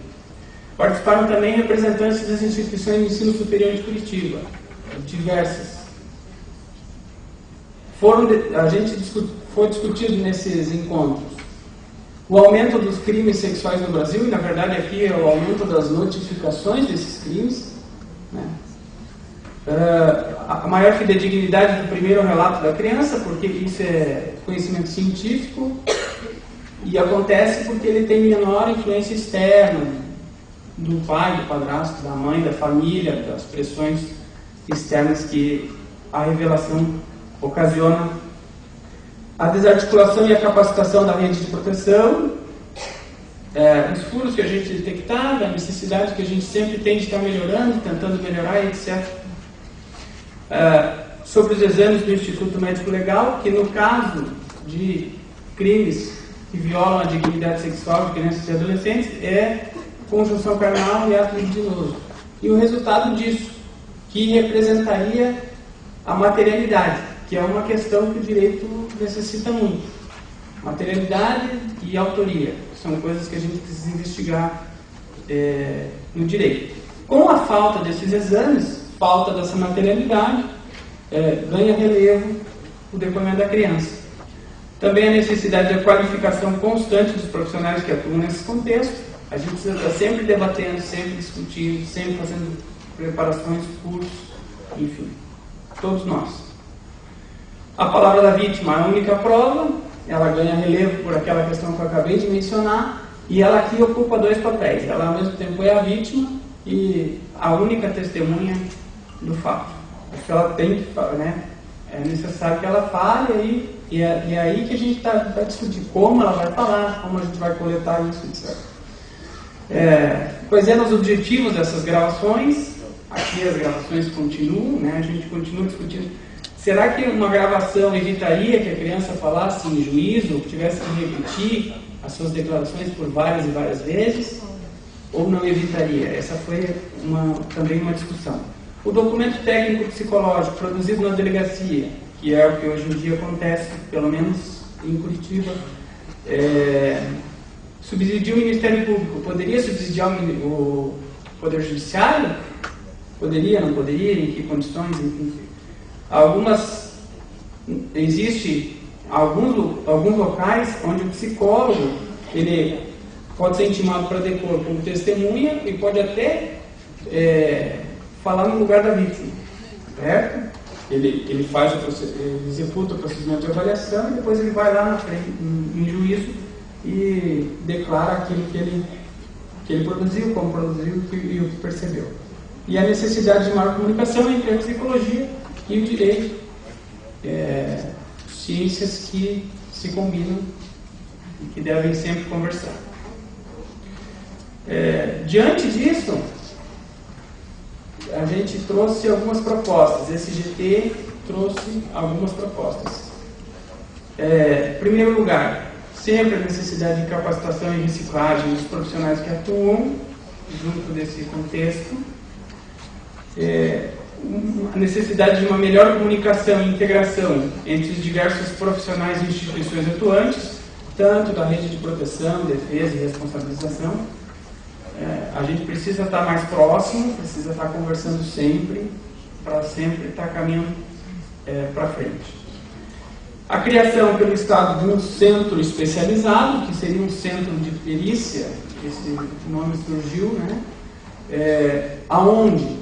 Participaram também representantes das instituições de ensino superior de Curitiba, diversas. Foi discutido nesses encontros o aumento dos crimes sexuais no Brasil, e na verdade aqui é o aumento das notificações desses crimes, né? A maior fidedignidade do primeiro relato da criança, porque isso é conhecimento científico, e acontece porque ele tem menor influência externa do pai, do padrasto, da mãe, da família, das pressões externas que a revelação ocasiona. A desarticulação e a capacitação da rede de proteção, os furos que a gente detectava, a necessidade que a gente sempre tem de estar melhorando, tentando melhorar, etc. Sobre os exames do Instituto Médico Legal, que no caso de crimes que violam a dignidade sexual de crianças e adolescentes, é conjunção carnal e ato libidinoso. E o resultado disso, que representaria a materialidade, que é uma questão que o direito necessita muito. Materialidade e autoria são coisas que a gente precisa investigar no direito. Com a falta desses exames, falta dessa materialidade, ganha relevo o depoimento da criança. Também a necessidade da qualificação constante dos profissionais que atuam nesse contexto. A gente precisa estar sempre debatendo, sempre discutindo, sempre fazendo preparações, cursos, enfim, todos nós. A palavra da vítima é a única prova, ela ganha relevo por aquela questão que eu acabei de mencionar, e ela aqui ocupa 2 papéis. Ela ao mesmo tempo é a vítima e a única testemunha do fato. Porque ela tem que, né, é necessário que ela fale, e é aí que a gente vai discutir como ela vai falar, como a gente vai coletar isso, etc. Quais eram os objetivos dessas gravações? Aqui as gravações continuam, né, a gente continua discutindo. Será que uma gravação evitaria que a criança falasse em juízo, tivesse que repetir as suas declarações por várias e várias vezes? Ou não evitaria? Essa foi também uma discussão. O documento técnico psicológico produzido na delegacia, que é o que hoje em dia acontece, pelo menos em Curitiba, subsidia o Ministério Público. Poderia subsidiar o Poder Judiciário? Poderia, não poderia? Em que condições? Enfim. Existem alguns locais onde o psicólogo ele pode ser intimado para depor como testemunha e pode até falar no lugar da vítima, certo? Ele executa o procedimento de avaliação e depois ele vai lá na frente, em juízo, e declara aquilo que ele produziu, como produziu e o que percebeu. E a necessidade de maior comunicação entre a psicologia e o direito, ciências que se combinam e que devem sempre conversar. Diante disso, a gente trouxe algumas propostas. Esse GT trouxe algumas propostas. Em primeiro lugar, sempre a necessidade de capacitação e reciclagem dos profissionais que atuam junto desse contexto. A necessidade de uma melhor comunicação e integração entre os diversos profissionais e instituições atuantes, tanto da rede de proteção, defesa e responsabilização. a gente precisa estar mais próximo, precisa estar conversando sempre, para sempre estar caminhando para frente. A criação pelo Estado de um centro especializado, que seria um centro de perícia, esse nome surgiu, né? Aonde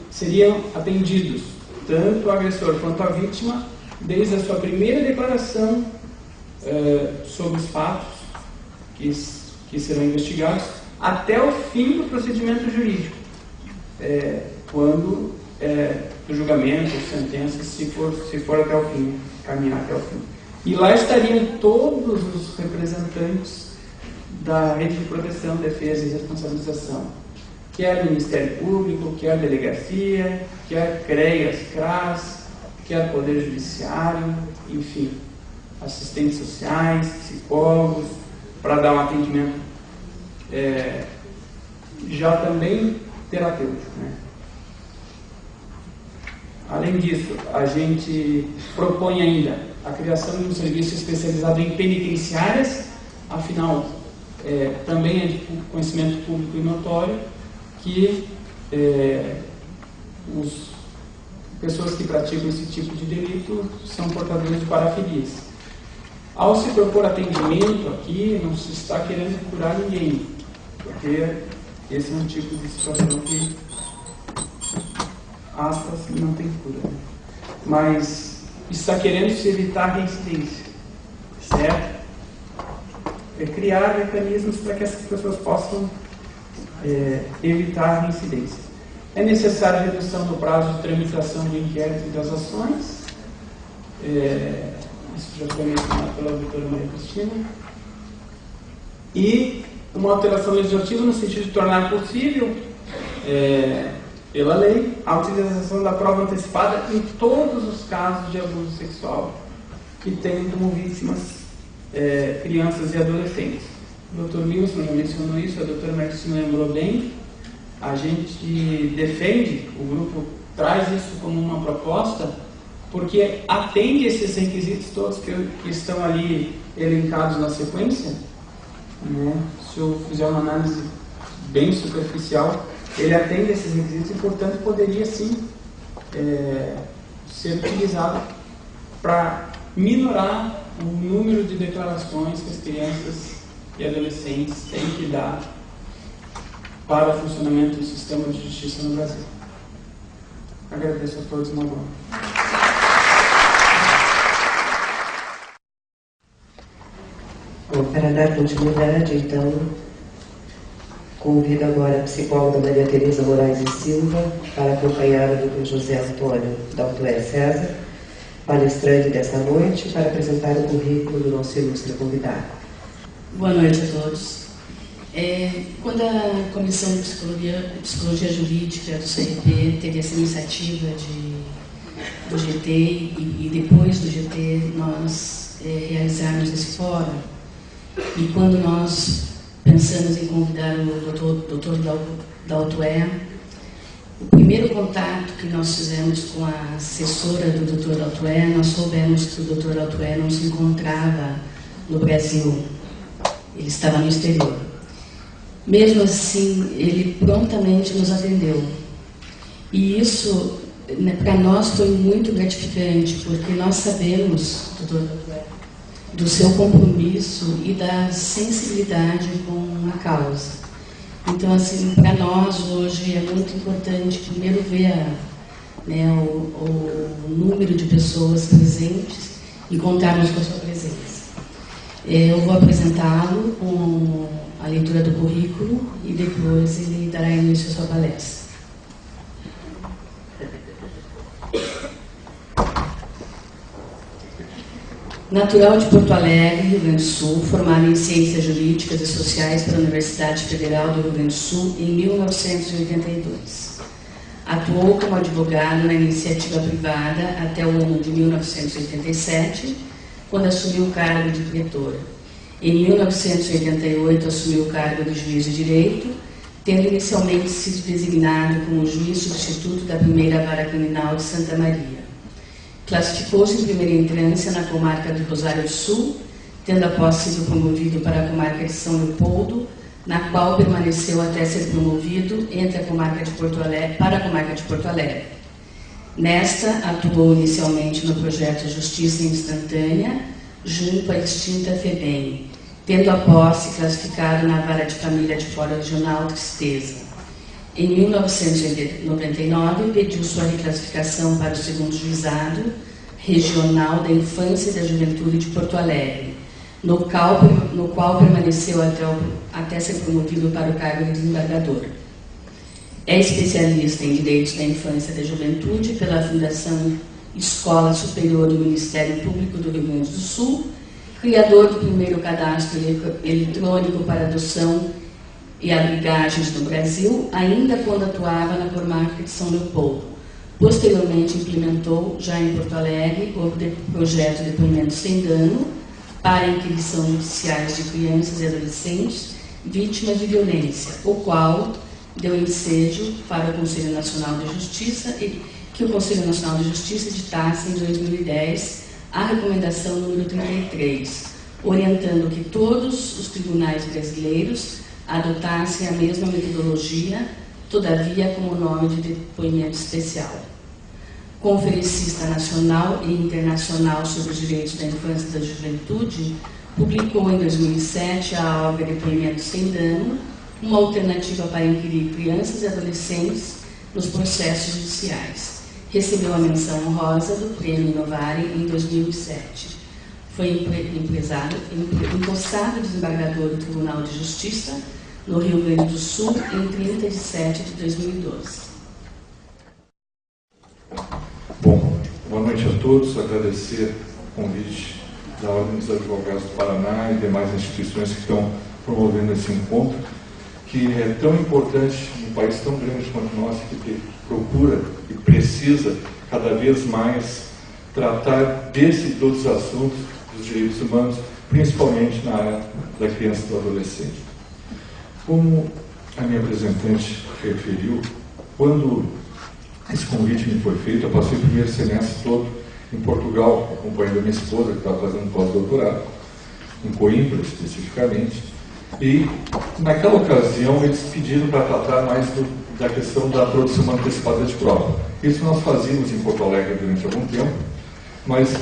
seriam atendidos tanto o agressor quanto a vítima, desde a sua primeira declaração sobre os fatos que serão investigados, até o fim do procedimento jurídico, quando do julgamento, sentença, se for até o fim, caminhar até o fim. E lá estariam todos os representantes da rede de proteção, defesa e responsabilização, quer Ministério Público, quer Delegacia, quer CREAS, CRAS, quer Poder Judiciário, enfim, assistentes sociais, psicólogos, para dar um atendimento já também terapêutico, né? Além disso, a gente propõe ainda a criação de um serviço especializado em penitenciárias, afinal, também é de conhecimento público e notório que as pessoas que praticam esse tipo de delito são portadores de parafilias. Ao se propor atendimento aqui, não se está querendo curar ninguém, porque esse é um tipo de situação que, aspas, não tem cura. Mas está querendo se evitar a reincidência, certo? Criar mecanismos para que essas pessoas possam evitar a reincidência. É necessária a redução do prazo de tramitação do inquérito e das ações. Isso já foi mencionado pela doutora Maria Cristina. E uma alteração legislativa no sentido de tornar possível, pela lei, a utilização da prova antecipada em todos os casos de abuso sexual que tenham como vítimas crianças e adolescentes. O Dr. Nilson já mencionou isso, a doutora Maria Cristina lembrou bem. A gente defende, o grupo traz isso como uma proposta, porque atende esses requisitos todos que estão ali elencados na sequência, né? Se eu fizer uma análise bem superficial, ele atende esses requisitos e, portanto, poderia sim ser utilizado para minorar o número de declarações que as crianças e adolescentes têm que dar para o funcionamento do sistema de justiça no Brasil. Agradeço a todos, uma boa. Bom, para dar continuidade, então, convido agora a psicóloga Maria Tereza Moraes e Silva para acompanhar o Dr. José Antônio Daltoé César, palestrante desta noite, para apresentar o currículo do nosso ilustre convidado. Boa noite a todos. Quando a Comissão de Psicologia Jurídica do CRP teve essa iniciativa do GT e depois do GT nós realizarmos esse fórum, e quando nós pensamos em convidar o Dr. Daltoé, o primeiro contato que nós fizemos com a assessora do Dr. Daltoé, nós soubemos que o Dr. Daltoé não se encontrava no Brasil, ele estava no exterior. Mesmo assim, ele prontamente nos atendeu. E isso, para nós, foi muito gratificante, porque nós sabemos, Dr. Daltoé, do seu compromisso e da sensibilidade com a causa. Então, assim, para nós hoje é muito importante primeiro ver o número de pessoas presentes e contarmos com a sua presença. Eu vou apresentá-lo com a leitura do currículo e depois ele dará início à sua palestra. Natural de Porto Alegre, Rio Grande do Sul, formado em Ciências Jurídicas e Sociais pela Universidade Federal do Rio Grande do Sul em 1982. Atuou como advogado na iniciativa privada até o ano de 1987, quando assumiu o cargo de pretora. Em 1988, assumiu o cargo de juiz de direito, tendo inicialmente sido designado como juiz substituto da primeira vara criminal de Santa Maria. Classificou-se em primeira instância na comarca do Rosário do Sul, tendo após sido promovido para a comarca de São Leopoldo, na qual permaneceu até ser promovido para a comarca de Porto Alegre. Nesta, atuou inicialmente no projeto Justiça Instantânea, junto à extinta FEBEM, tendo a posse classificado na Vara de Família de Fórum Regional Tristeza. Em 1999, pediu sua reclassificação para o 2º Juizado Regional da Infância e da Juventude de Porto Alegre, no qual permaneceu até ser promovido para o cargo de desembargador. É especialista em Direitos da Infância e da Juventude pela Fundação Escola Superior do Ministério Público do Rio Grande do Sul, criador do primeiro cadastro eletrônico para adoção e abrigagens no Brasil, ainda quando atuava na comarca de São Leopoldo. Posteriormente, implementou, já em Porto Alegre, o projeto Depoimento Sem Dano para a inquirição judiciais de crianças e adolescentes vítimas de violência, o qual deu ensejo para o Conselho Nacional de Justiça e que o Conselho Nacional de Justiça editasse em 2010 a recomendação número 33, orientando que todos os tribunais brasileiros adotassem a mesma metodologia, todavia com o nome de depoimento especial. Conferencista nacional e internacional sobre os direitos da infância e da juventude, publicou em 2007 a obra Depoimento Sem Dano, uma alternativa para inquirir crianças e adolescentes nos processos judiciais. Recebeu a menção honrosa do Prêmio Inovare em 2007. Foi empossado desembargador do Tribunal de Justiça no Rio Grande do Sul em 30 de setembro de 2012. Bom, boa noite a todos. Agradecer o convite da Ordem dos Advogados do Paraná e demais instituições que estão promovendo esse encontro, que é tão importante num país tão grande quanto o nosso, que procura e precisa cada vez mais tratar desse e de outros assuntos dos direitos humanos, principalmente na área da criança e do adolescente. Como a minha representante referiu, quando esse convite me foi feito, eu passei o primeiro semestre todo em Portugal, acompanhando a minha esposa, que estava fazendo pós-doutorado, em Coimbra especificamente, e naquela ocasião eles pediram para tratar mais da questão da produção antecipada de prova. Isso nós fazíamos em Porto Alegre durante algum tempo, mas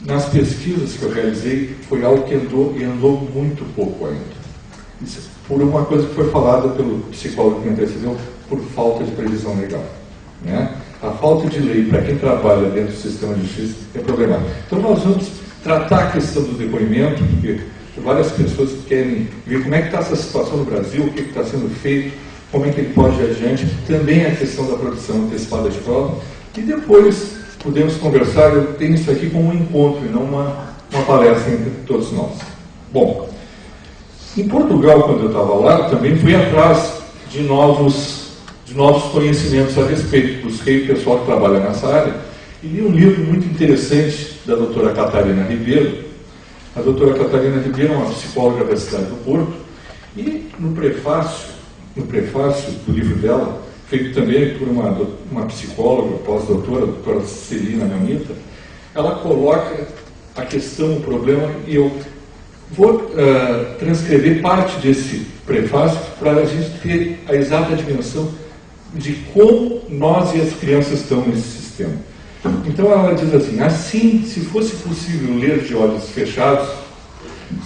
nas pesquisas que eu realizei foi algo que andou muito pouco ainda. Isso, por uma coisa que foi falada pelo psicólogo que antecedeu, por falta de previsão legal, né? A falta de lei para quem trabalha dentro do sistema de justiça é problemática. Então nós vamos tratar a questão do depoimento, porque várias pessoas querem ver como é que está essa situação no Brasil, o que está sendo feito, como é que ele pode ir adiante, também a questão da produção antecipada de prova, e depois podemos conversar. Eu tenho isso aqui como um encontro e não uma palestra entre todos nós. Bom, em Portugal, quando eu estava lá, também fui atrás de novos conhecimentos a respeito, busquei o pessoal que trabalha nessa área, e li um livro muito interessante da doutora Catarina Ribeiro. A doutora Catarina Ribeiro é uma psicóloga da cidade do Porto, e no prefácio do livro dela, feito também por uma psicóloga, pós-doutora, a doutora Celina Mamita, ela coloca a questão, o problema, e eu vou transcrever parte desse prefácio para a gente ter a exata dimensão de como nós e as crianças estão nesse sistema. Então ela diz assim, se fosse possível ler de olhos fechados,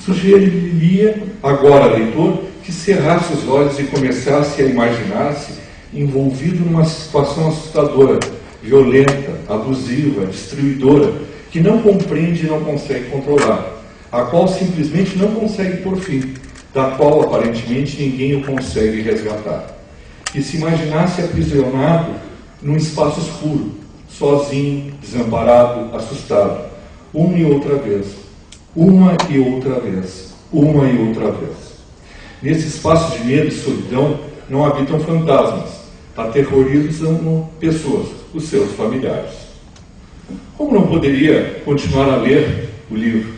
sugeriria agora, leitor, que cerrasse os olhos e começasse a imaginar-se envolvido numa situação assustadora, violenta, abusiva, destruidora, que não compreende e não consegue controlar, a qual simplesmente não consegue pôr fim, da qual aparentemente ninguém o consegue resgatar. E se imaginasse aprisionado num espaço escuro, sozinho, desamparado, assustado, uma e outra vez, uma e outra vez, uma e outra vez. Nesse espaço de medo e solidão não habitam fantasmas, aterrorizam pessoas, os seus familiares. Como não poderia continuar a ler o livro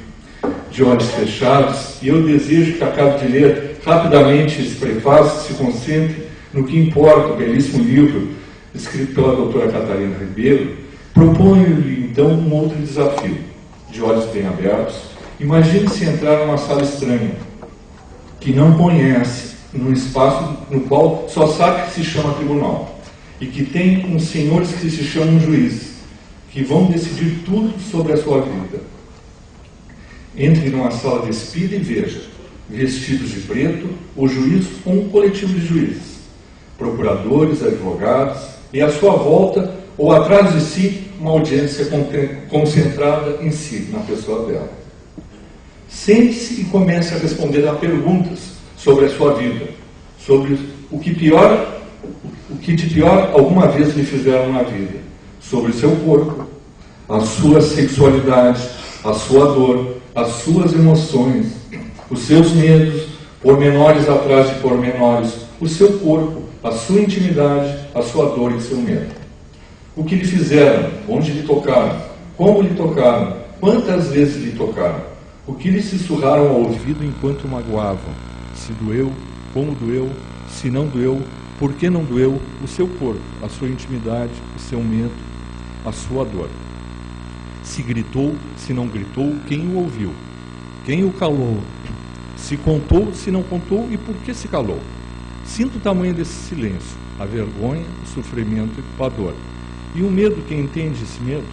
de olhos fechados, e eu desejo que acabe de ler rapidamente esse prefácio, se concentre no que importa, o belíssimo livro escrito pela doutora Catarina Ribeiro, proponho-lhe então um outro desafio. De olhos bem abertos, imagine-se entrar numa sala estranha, que não conhece num espaço no qual só sabe que se chama tribunal, e que tem uns senhores que se chamam juízes, que vão decidir tudo sobre a sua vida. Entre numa sala de espira e veja, vestidos de preto, o juiz ou um coletivo de juízes, procuradores, advogados, e à sua volta, ou atrás de si, uma audiência concentrada em si, na pessoa dela. Sente-se e comece a responder a perguntas sobre a sua vida, sobre o que de pior alguma vez lhe fizeram na vida, sobre o seu corpo, a sua sexualidade, a sua dor, as suas emoções, os seus medos, pormenores atrás de pormenores, o seu corpo, a sua intimidade, a sua dor e seu medo. O que lhe fizeram, onde lhe tocaram, como lhe tocaram, quantas vezes lhe tocaram, o que lhe sussurraram ao ouvido enquanto magoavam, se doeu, como doeu, se não doeu, por que não doeu, o seu corpo, a sua intimidade, o seu medo, a sua dor. Se gritou, se não gritou, quem o ouviu, quem o calou, se contou, se não contou e por que se calou. Sinta o tamanho desse silêncio, a vergonha, o sofrimento e a dor. E o medo, quem entende esse medo,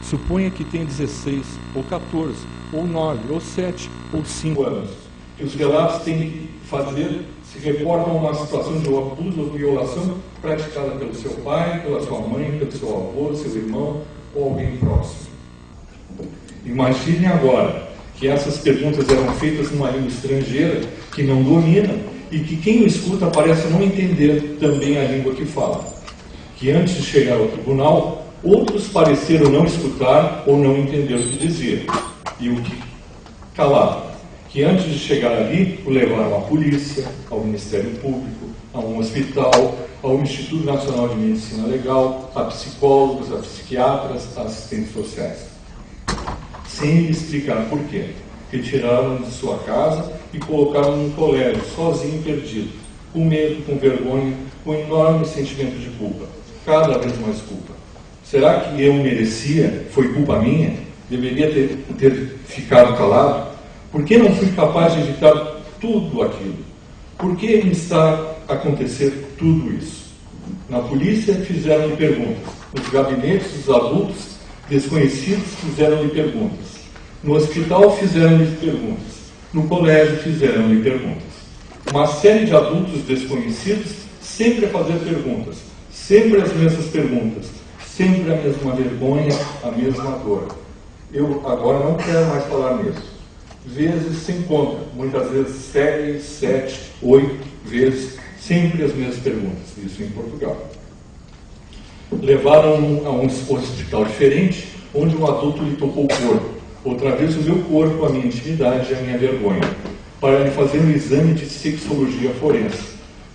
suponha que tem 16, ou 14, ou 9, ou 7, ou 5 anos. Que os relatos têm que fazer, se recordam uma situação de abuso ou violação praticada pelo seu pai, pela sua mãe, pelo seu avô, seu irmão ou alguém próximo. Imagine agora que essas perguntas eram feitas numa língua estrangeira que não domina e que quem o escuta parece não entender também a língua que fala. Que antes de chegar ao tribunal, outros pareceram não escutar ou não entender o que dizia e o que calava. Que antes de chegar ali, o levaram à polícia, ao Ministério Público, a um hospital, ao Instituto Nacional de Medicina Legal, a psicólogos, a psiquiatras, a assistentes sociais. Sem lhe explicar por quê. Retiraram de sua casa e colocaram num colégio, sozinho e perdido, com medo, com vergonha, com enorme sentimento de culpa, cada vez mais culpa. Será que eu merecia? Foi culpa minha? Deveria ter ficado calado? Por que não fui capaz de evitar tudo aquilo? Por que me está a acontecer tudo isso? Na polícia fizeram-lhe perguntas. Nos gabinetes dos adultos desconhecidos fizeram-lhe perguntas. No hospital fizeram-lhe perguntas. No colégio fizeram-lhe perguntas. Uma série de adultos desconhecidos sempre a fazer perguntas. Sempre as mesmas perguntas. Sempre a mesma vergonha, a mesma dor. Eu agora não quero mais falar nisso. Vezes sem conta, muitas vezes 6, 7, 8 vezes, sempre as mesmas perguntas, isso em Portugal. Levaram-no a um hospital diferente, onde um adulto lhe tocou o corpo, outra vez o meu corpo, a minha intimidade e a minha vergonha, para lhe fazer um exame de sexologia forense.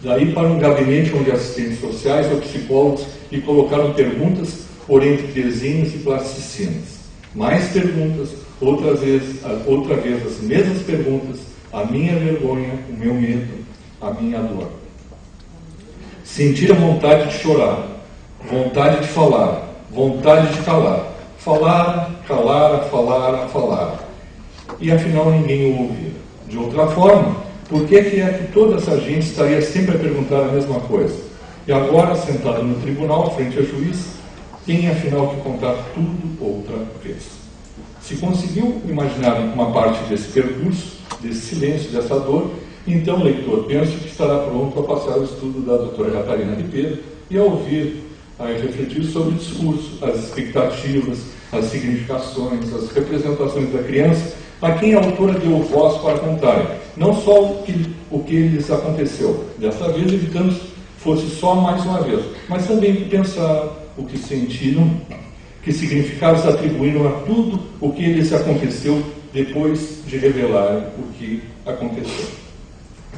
Daí para um gabinete onde assistentes sociais ou psicólogos lhe colocaram perguntas por entre desenhos e plasticinas. Mais perguntas, outra vez as mesmas perguntas, a minha vergonha, o meu medo, a minha dor. Sentir a vontade de chorar, vontade de falar, vontade de calar. Falara, calara, falara, falara. E afinal ninguém o ouvia. De outra forma, por que é que toda essa gente estaria sempre a perguntar a mesma coisa? E agora, sentado no tribunal, frente ao juiz, tem afinal que contar tudo outra vez. Se conseguiu imaginar uma parte desse percurso, desse silêncio, dessa dor, então, leitor, penso que estará pronto a passar o estudo da doutora Catarina de Pedro e a ouvir, a refletir sobre o discurso, as expectativas, as significações, as representações da criança, a quem a autora deu voz para contarem, não só o que lhes aconteceu, dessa vez evitando fosse só mais uma vez, mas também pensar o que sentiram, que significados atribuíram a tudo o que lhes aconteceu depois de revelar o que aconteceu.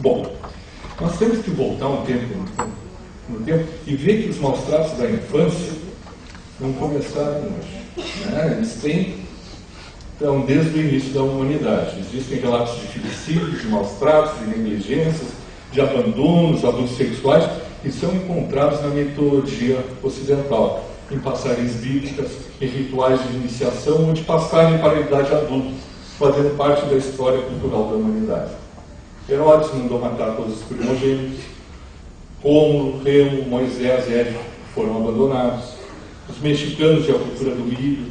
Bom, nós temos que voltar no tempo e ver que os maus tratos da infância não começaram hoje. Né? Eles têm, então, desde o início da humanidade. Existem relatos de filicídios, de maus tratos, de negligências, de abandonos, abusos sexuais, que são encontrados na mitologia ocidental, em passagens bíblicas, em rituais de iniciação ou de passagem para a idade adulta, fazendo parte da história cultural da humanidade. Herodes mandou matar todos os primogênitos. Rômulo, Remo, Moisés e Édipo foram abandonados. Os mexicanos de cultura do milho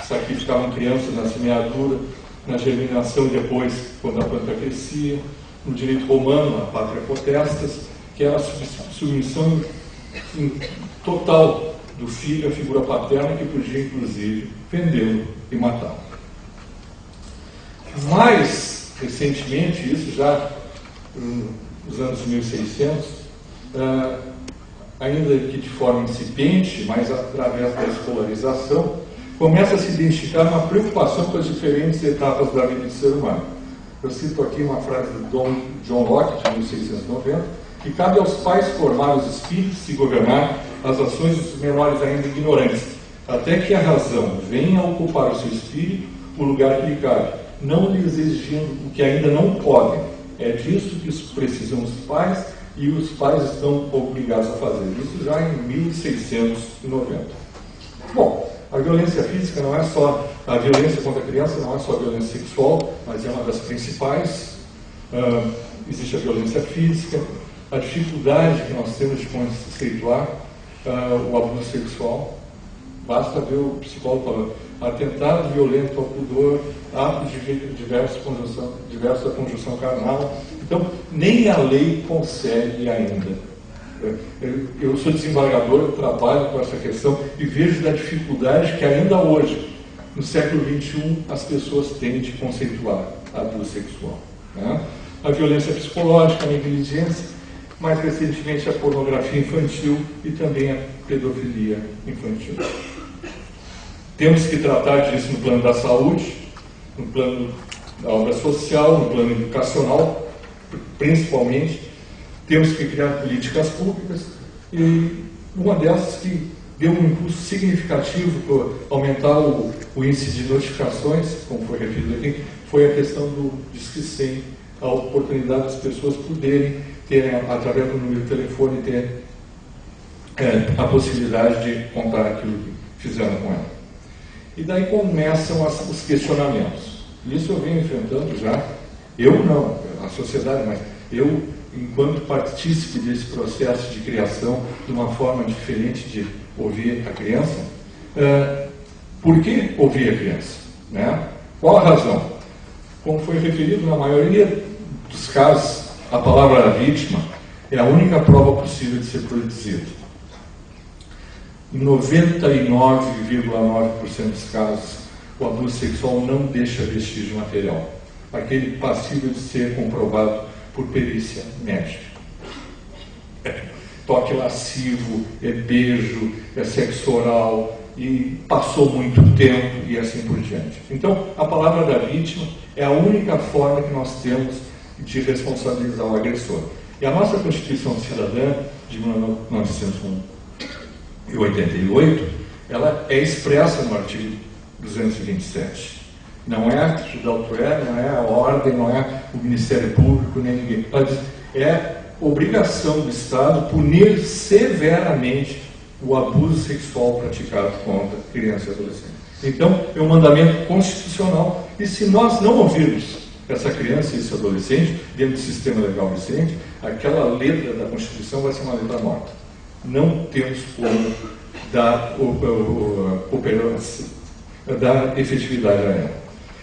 sacrificavam crianças na semeadura, na germinação e depois quando a planta crescia. No direito romano, a pátria potestas, que era a submissão total do filho à figura paterna, que podia inclusive vendê-lo e matá-lo. Mais recentemente, isso já nos anos 1600, ainda que de forma incipiente, mas através da escolarização, começa a se identificar uma preocupação com as diferentes etapas da vida do ser humano. Eu cito aqui uma frase do John Locke, de 1690, que cabe aos pais formar os espíritos e governar as ações dos menores ainda ignorantes, até que a razão venha a ocupar o seu espírito o lugar que lhe cabe, não lhe exigindo o que ainda não podem. É disso que precisam os pais e os pais estão obrigados a fazer. Isso já em 1690. Bom, a violência física não é só, a violência contra a criança não é só a violência sexual, mas é uma das principais. Existe a violência física, a dificuldade que nós temos de conceituar o abuso sexual. Basta ver o psicólogo falando, atentado violento ao pudor, ato de diversa conjunção carnal. Então, nem a lei consegue ainda. Eu sou desembargador, eu trabalho com essa questão e vejo da dificuldade que ainda hoje, no século XXI, as pessoas têm de conceituar abuso sexual. Né? A violência psicológica, a negligência, mais recentemente a pornografia infantil e também a pedofilia infantil. Temos que tratar disso no plano da saúde, no plano da obra social, no plano educacional, principalmente. Temos que criar políticas públicas e uma dessas que deu um impulso significativo para aumentar o índice de notificações, como foi referido aqui, foi a questão do Disque 100, a oportunidade das pessoas poderem ter, através do número de telefone, ter a possibilidade de contar aquilo que fizeram com ela. E daí começam os questionamentos. Isso eu venho enfrentando já, eu não, a sociedade, mas eu, enquanto partícipe desse processo de criação, de uma forma diferente de ouvir a criança. Por que ouvir a criança? Né? Qual a razão? Como foi referido, na maioria dos casos, a palavra vítima é a única prova possível de ser produzida. Em 99,9% dos casos, o abuso sexual não deixa vestígio material, aquele passível de ser comprovado por perícia médica. Toque lascivo, é beijo, é sexo oral, e passou muito tempo, e assim por diante. Então, a palavra da vítima é a única forma que nós temos de responsabilizar o agressor. E a nossa Constituição Cidadã, de 1988, ela é expressa no artigo 227. Não é o da autor, não é a ordem, não é o Ministério Público, nem ninguém. É obrigação do Estado punir severamente o abuso sexual praticado contra criança e adolescente. Então, é um mandamento constitucional. E se nós não ouvirmos essa criança e esse adolescente dentro do sistema legal vigente, aquela letra da Constituição vai ser uma letra morta. Não temos como dar efetividade a ela.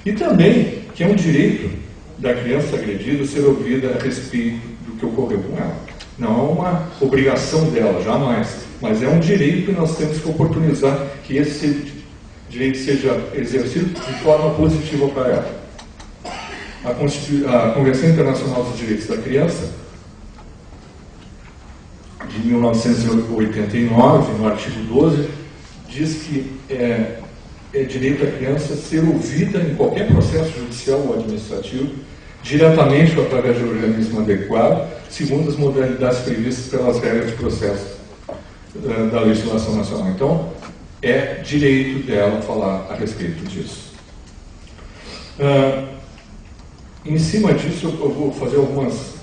E também que é um direito da criança agredida ser ouvida a respeito do que ocorreu com ela. Não é uma obrigação dela, jamais, mas é um direito que nós temos que oportunizar que esse direito seja exercido de forma positiva para ela. A Convenção Internacional dos Direitos da Criança, de 1989, no artigo 12, diz que é direito da criança ser ouvida em qualquer processo judicial ou administrativo, diretamente ou através de organismo adequado, segundo as modalidades previstas pelas regras de processo da legislação nacional. Então, é direito dela falar a respeito disso. Em cima disso, eu vou fazer algumas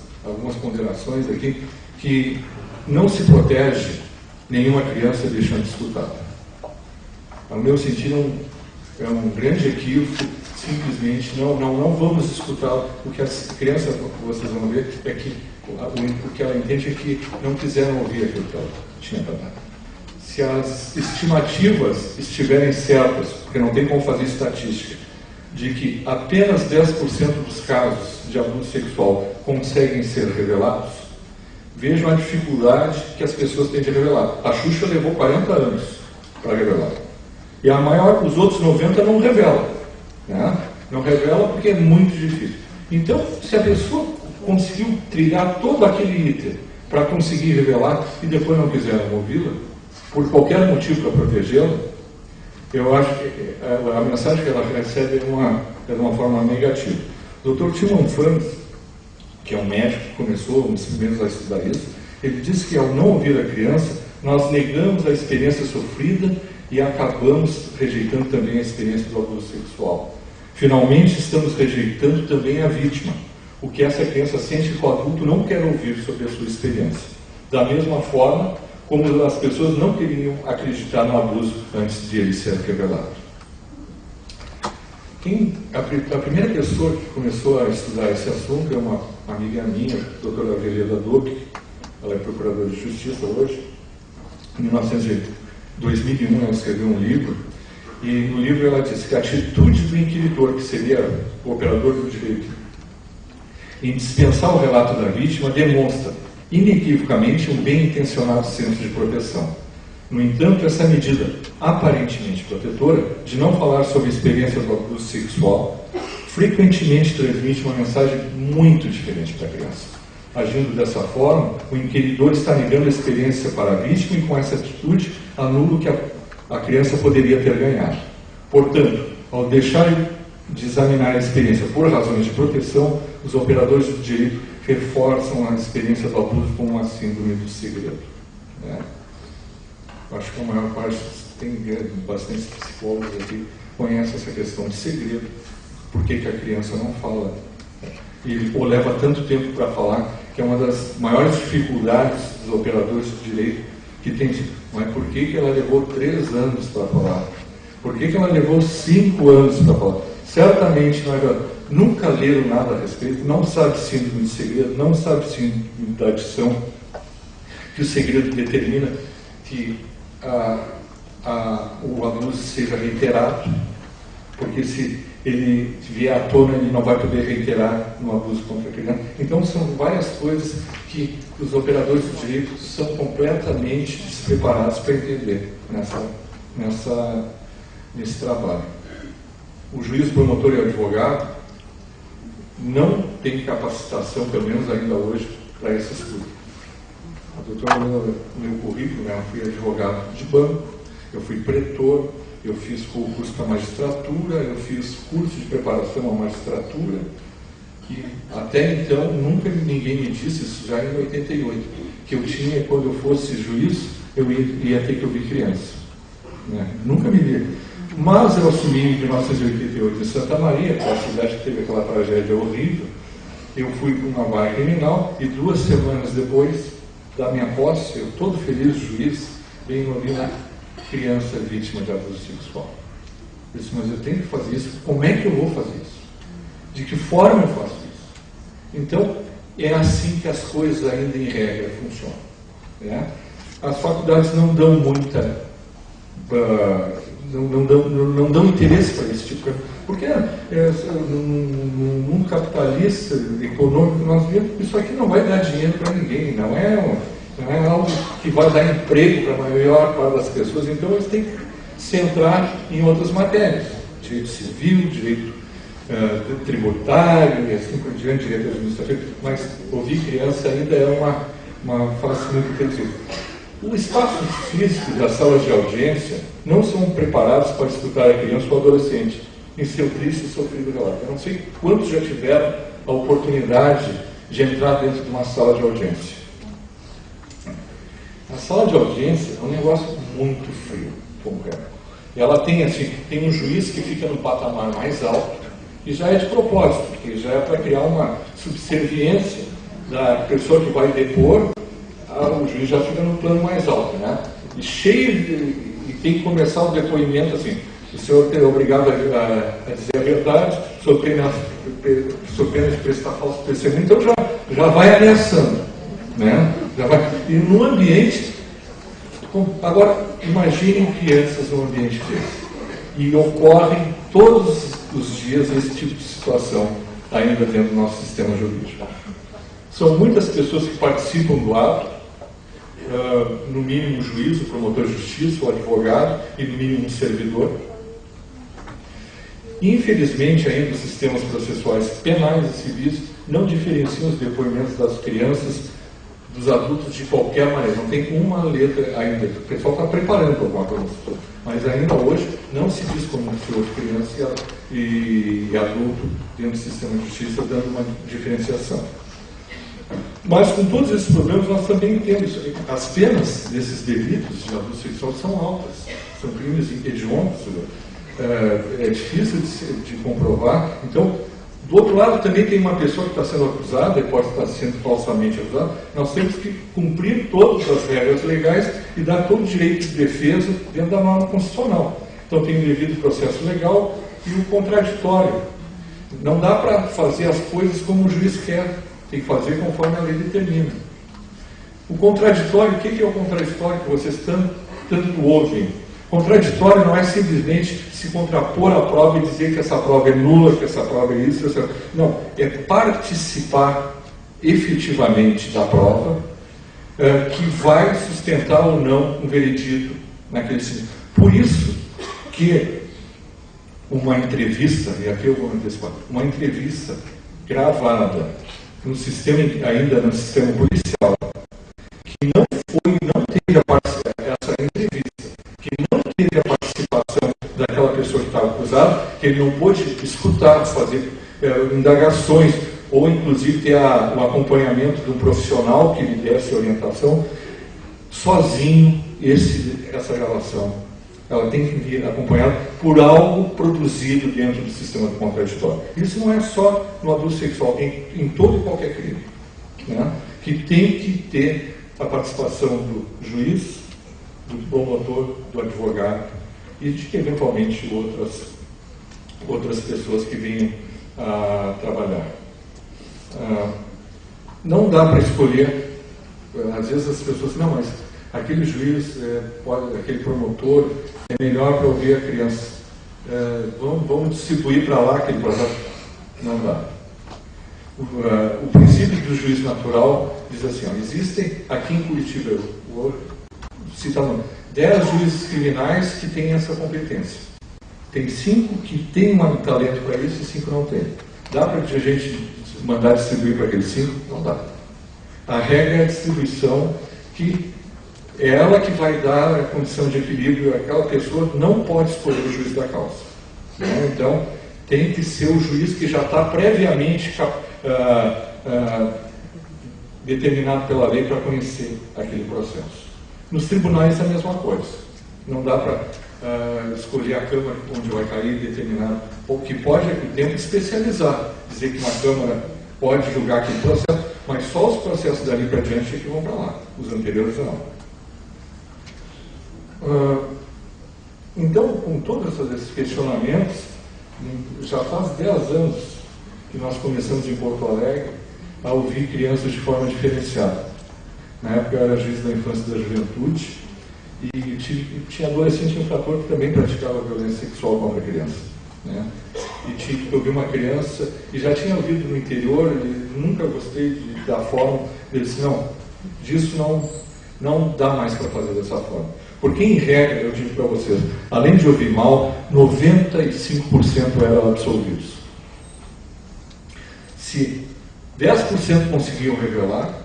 ponderações aqui, que não se protege nenhuma criança deixando de escutar. Ao meu sentido, é um grande equívoco simplesmente não vamos escutar o que as crianças, vocês vão ver, é que o que ela entende é que não quiseram ouvir aquilo que ela tinha para dar. Se as estimativas estiverem certas, porque não tem como fazer estatística, de que apenas 10% dos casos de abuso sexual conseguem ser revelados, vejam a dificuldade que as pessoas têm de revelar. A Xuxa levou 40 anos para revelar. E a maior, os outros 90 não revelam. Né? Não revela porque é muito difícil. Então, se a pessoa conseguiu trilhar todo aquele item para conseguir revelar e depois não quiseram ouvi-la, por qualquer motivo para protegê-la, eu acho que a mensagem que ela recebe é de uma forma negativa. O Dr. Timon Franz, que é um médico que começou nos primeiros a estudar isso, ele disse que ao não ouvir a criança, nós negamos a experiência sofrida e acabamos rejeitando também a experiência do abuso sexual. Finalmente, estamos rejeitando também a vítima, o que essa criança sente que o adulto não quer ouvir sobre a sua experiência. Da mesma forma como as pessoas não queriam acreditar no abuso antes de ele ser revelado. A primeira pessoa que começou a estudar esse assunto é uma amiga minha, a doutora Veleda Duque, ela é procuradora de justiça hoje. Em 2001 ela escreveu um livro, e no livro ela disse que a atitude do inquiridor, que seria o operador do direito, em dispensar o relato da vítima, demonstra inequivocamente um bem-intencionado senso de proteção. No entanto, essa medida aparentemente protetora de não falar sobre a experiência do abuso sexual frequentemente transmite uma mensagem muito diferente para a criança. Agindo dessa forma, o inquiridor está negando a experiência para a vítima e, com essa atitude, anula o que a criança poderia ter ganhado. Portanto, ao deixar de examinar a experiência por razões de proteção, os operadores do direito reforçam a experiência do abuso como uma síndrome do segredo. Né? Acho que a maior parte, tem bastante psicólogos aqui, conhece essa questão de segredo. Por que a criança não fala? Ou leva tanto tempo para falar, que é uma das maiores dificuldades dos operadores do direito, que tem, mas por que ela levou 3 anos para falar? Por que ela levou 5 anos para falar? Certamente nunca leram nada a respeito, não sabe síndrome de segredo, não sabe síndrome da adição, que o segredo determina que o abuso seja reiterado, porque se ele vier à tona, ele não vai poder reiterar no abuso contra a criança. Então, são várias coisas que os operadores do direito são completamente despreparados para entender nesse trabalho. O juiz, promotor e advogado não tem capacitação, pelo menos ainda hoje, para esse estudo. A doutora, no meu currículo, eu fui advogado de banco, eu fui pretor, eu fiz concurso para magistratura, eu fiz curso de preparação à magistratura, e até então nunca ninguém me disse, isso já em 88, que eu tinha, quando eu fosse juiz, eu ia ter que ouvir criança. Né? Nunca me vi. Mas eu assumi em 1988 em Santa Maria, que é a cidade que teve aquela tragédia horrível. Eu fui para uma vara criminal e 2 semanas depois da minha posse, eu todo feliz, juiz, venho ouvir uma criança vítima de abuso sexual. Eu disse, mas eu tenho que fazer isso, como é que eu vou fazer isso? De que forma eu faço isso? Então, é assim que as coisas ainda em regra funcionam. Né? As faculdades não dão muita... Não dão interesse para esse tipo de coisa. Porque no mundo capitalista, econômico que nós vivemos, isso aqui não vai dar dinheiro para ninguém, não é algo que vai dar emprego para a maior parte das pessoas, então eles têm que centrar em outras matérias, direito civil, direito tributário e assim por diante, direito administrativo, mas ouvir criança ainda é uma face muito reduzida. O espaço físico das salas de audiência não são preparados para escutar a criança ou adolescente em seu triste e sofrido relato. Eu não sei quantos já tiveram a oportunidade de entrar dentro de uma sala de audiência. A sala de audiência é um negócio muito frio, como é. Ela tem um juiz que fica no patamar mais alto, e já é de propósito, porque já é para criar uma subserviência da pessoa que vai depor. O juiz já fica no plano mais alto, né? E cheio e tem que começar o depoimento assim. o senhor é obrigado a dizer a verdade, sob pena de prestar falso testemunho, então já vai ameaçando, né? E no ambiente, agora imaginem crianças num ambiente desse, e ocorrem todos os dias esse tipo de situação ainda dentro do nosso sistema jurídico. São muitas pessoas que participam do ato, no mínimo o juiz, o promotor de justiça, o advogado e no mínimo um servidor. Infelizmente, ainda os sistemas processuais penais e civis não diferenciam os depoimentos das crianças dos adultos de qualquer maneira. Não tem uma letra ainda. O pessoal está preparando para alguma coisa, mas ainda hoje não se diz como se fosse criança e adulto dentro do sistema de justiça, dando uma diferenciação. Mas com todos esses problemas nós também temos. As penas desses delitos de abuso sexual são altas, são crimes hediondos, é difícil de comprovar. Então, do outro lado também tem uma pessoa que está sendo acusada e pode estar sendo falsamente acusada. Nós temos que cumprir todas as regras legais e dar todo o direito de defesa dentro da norma constitucional. Então tem o devido processo legal e o contraditório. Não dá para fazer as coisas como o juiz quer. Tem que fazer conforme a lei determina. O contraditório, o que é o contraditório que vocês tanto ouvem? Contraditório não é simplesmente se contrapor à prova e dizer que essa prova é nula, que essa prova é isso, essa... Não, é participar efetivamente da prova que vai sustentar ou não um veredito naquele sentido. Por isso que uma entrevista, e aqui eu vou antecipar, uma entrevista gravada no sistema, ainda no sistema policial, que não teve essa entrevista, que não teve a participação daquela pessoa que estava acusada, que ele não pôde escutar, fazer indagações, ou inclusive ter o acompanhamento de um profissional que lhe desse orientação, sozinho, essa relação ela tem que vir acompanhada por algo produzido dentro do sistema do contraditório. Isso não é só no abuso sexual, em todo e qualquer crime, né? Que tem que ter a participação do juiz, do promotor, do advogado e de, eventualmente, outras pessoas que venham a trabalhar. Não dá para escolher, às vezes as pessoas dizem, não, mas aquele juiz, aquele promotor, é melhor para ouvir a criança. Vamos distribuir para lá aquele processo. Não dá. O princípio do juiz natural diz assim, existem aqui em Curitiba, eu vou citar 10 juízes criminais que têm essa competência. Tem 5 que têm um talento para isso e 5 não têm. Dá para a gente mandar distribuir para aqueles 5? Não dá. A regra é a distribuição, que é ela que vai dar a condição de equilíbrio. Aquela pessoa não pode escolher o juiz da causa. Né? Então, tem que ser o juiz que já está previamente determinado pela lei para conhecer aquele processo. Nos tribunais é a mesma coisa. Não dá para escolher a Câmara onde vai cair determinado. O que pode é que tem que especializar, dizer que uma Câmara pode julgar aquele processo, mas só os processos dali para diante é que vão para lá, os anteriores não. Então, com todos esses questionamentos, já faz 10 anos que nós começamos em Porto Alegre a ouvir crianças de forma diferenciada. Na época eu era juiz da infância e da juventude e tinha adolescente infrator que também praticava violência sexual contra a criança. Né? E tinha que ouvir uma criança, e já tinha ouvido no interior, e nunca gostei da forma, ele disse, não, disso não dá mais para fazer dessa forma. Porque, em regra, eu digo para vocês, além de ouvir mal, 95% eram absolvidos. Se 10% conseguiam revelar,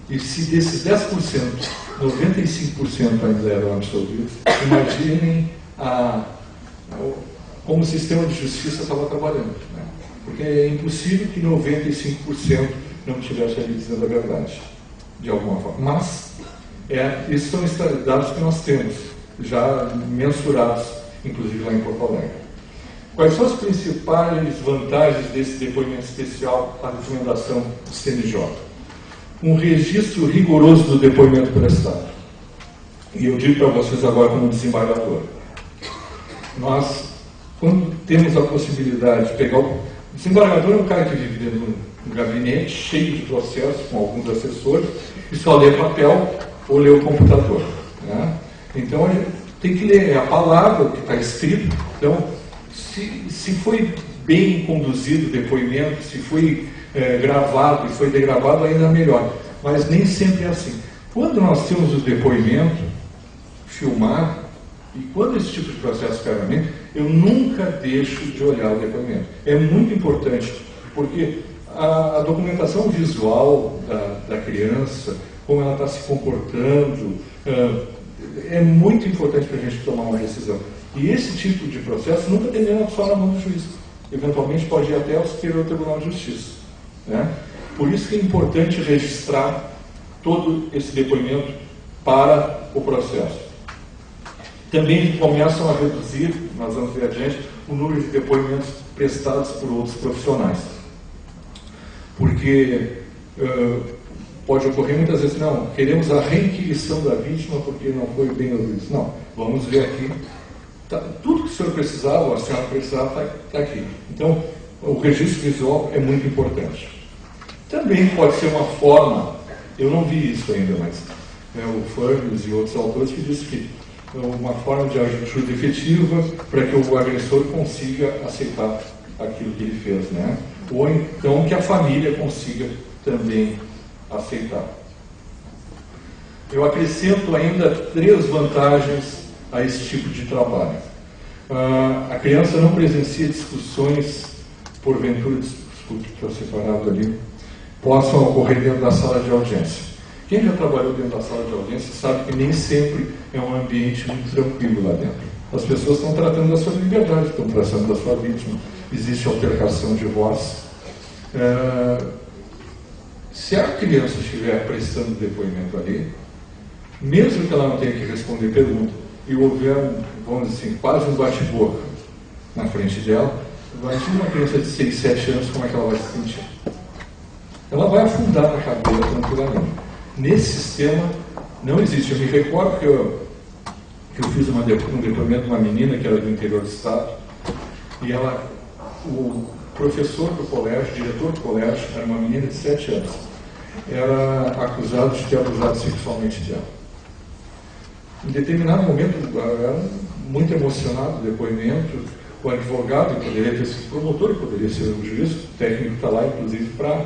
e se desses 10%, 95% ainda eram absolvidos, imaginem como o sistema de justiça estava trabalhando. Né? Porque é impossível que 95% não tivesse ali dizendo a verdade, de alguma forma. Mas, esses são dados que nós temos, já mensurados, inclusive lá em Porto Alegre. Quais são as principais vantagens desse depoimento especial à recomendação do CNJ? Um registro rigoroso do depoimento prestado. E eu digo para vocês agora como desembargador. Nós, quando temos a possibilidade de pegar o desembargador, é um cara que vive dentro de um gabinete cheio de processos, com alguns assessores, e só lê papel ou lê o computador, né? Então a gente tem que ler a palavra, o que está escrito. Então, se foi bem conduzido o depoimento, se foi gravado e foi degravado, ainda melhor. Mas nem sempre é assim. Quando nós temos o depoimento, filmar, e quando esse tipo de processo cai na mente, eu nunca deixo de olhar o depoimento. É muito importante, porque a documentação visual da criança, como ela está se comportando, é muito importante para a gente tomar uma decisão. E esse tipo de processo nunca termina só na mão do juiz. Eventualmente pode ir até ao Superior Tribunal de Justiça, né? Por isso que é importante registrar todo esse depoimento para o processo. Também começam a reduzir, nós vamos ver adiante, o número de depoimentos prestados por outros profissionais. Porque pode ocorrer muitas vezes, não, queremos a requisição da vítima porque não foi bem ouvido. Não, vamos ver aqui. Tá, tudo que o senhor precisava, ou a senhora precisava, está aqui. Então, o registro visual é muito importante. Também pode ser uma forma, eu não vi isso ainda, mas o Furnes e outros autores que dizem que é uma forma de ajuda efetiva para que o agressor consiga aceitar aquilo que ele fez, né? Ou então que a família consiga também aceitar. Eu acrescento ainda 3 vantagens a esse tipo de trabalho. A criança não presencia discussões, porventura, desculpe, estou separado ali, possam ocorrer dentro da sala de audiência. Quem já trabalhou dentro da sala de audiência sabe que nem sempre é um ambiente muito tranquilo lá dentro. As pessoas estão tratando da sua liberdade, estão tratando da sua vítima. Existe altercação de voz. Se a criança estiver prestando depoimento ali, mesmo que ela não tenha que responder pergunta, e houver, vamos dizer assim, quase um bate-boca na frente dela, imagina uma criança de 6, 7 anos, como é que ela vai se sentir? Ela vai afundar na cadeira tranquilamente. Nesse sistema não existe. Eu me recordo que eu fiz um depoimento de uma menina que era do interior do estado, e o professor do colégio, diretor do colégio, era uma menina de 7 anos, era acusado de ter abusado sexualmente dela. Em determinado momento, era muito emocionado o depoimento, o advogado poderia ter sido o promotor, poderia ser o juiz, o técnico está lá, inclusive, para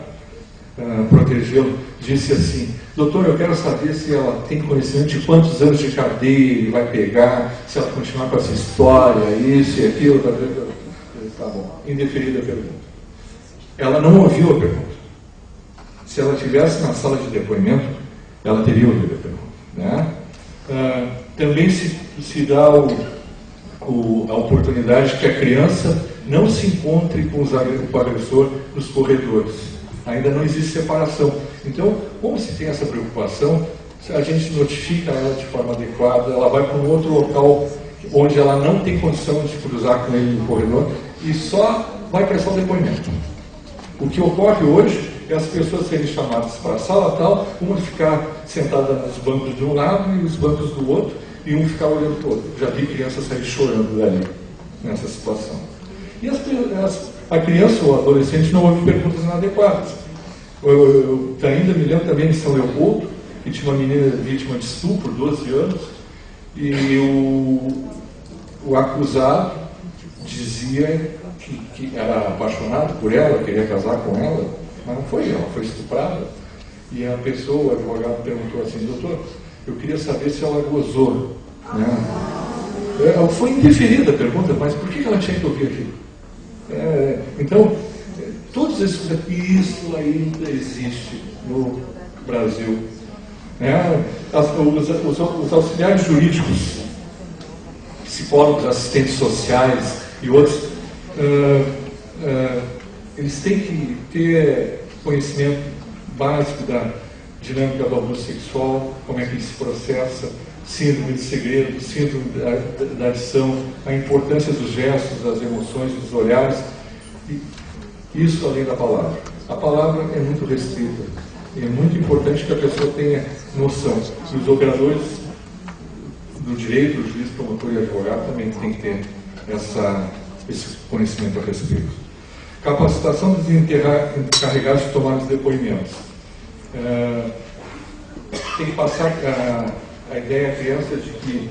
protegê-lo, disse assim: doutor, eu quero saber se ela tem conhecimento de quantos anos de cadeia ele vai pegar, se ela continuar com essa história, isso e aquilo. Tá bom, indeferida a pergunta. Ela não ouviu a pergunta. Se ela estivesse na sala de depoimento, ela teria ouvido a pergunta, né? Também se dá a oportunidade que a criança não se encontre com o agressor nos corredores. Ainda não existe separação. Então, como se tem essa preocupação, a gente notifica ela de forma adequada, ela vai para um outro local onde ela não tem condição de cruzar com ele no corredor e só vai prestar o depoimento. O que ocorre hoje é as pessoas serem chamadas para a sala tal, uma ficar sentada nos bancos de um lado e os bancos do outro, e um ficar olhando para o outro. Já vi crianças sair chorando dali, nessa situação. E a criança ou o adolescente não ouve perguntas inadequadas. Eu ainda me lembro também de São Leopoldo, que tinha uma menina vítima de estupro, 12 anos, e o acusado dizia que era apaixonado por ela, queria casar com ela, mas não foi ela, foi estuprada. E a pessoa, o advogado, perguntou assim: doutor, eu queria saber se ela gozou, né? Foi indeferida a pergunta, mas por que ela tinha que ouvir aquilo? Então, todos esses, isso ainda existe no Brasil. Os auxiliares jurídicos, psicólogos, assistentes sociais e outros, eles têm que ter conhecimento básico da dinâmica do abuso sexual, como é que ele se processa, síndrome de segredo, síndrome da adição, a importância dos gestos, das emoções, dos olhares. Isso além da palavra. A palavra é muito restrita. E é muito importante que a pessoa tenha noção. E os operadores do direito, o juiz, promotor e advogado também têm que ter esse conhecimento a respeito. Capacitação dos encarregados de tomar os depoimentos. Tem que passar a ideia à criança de que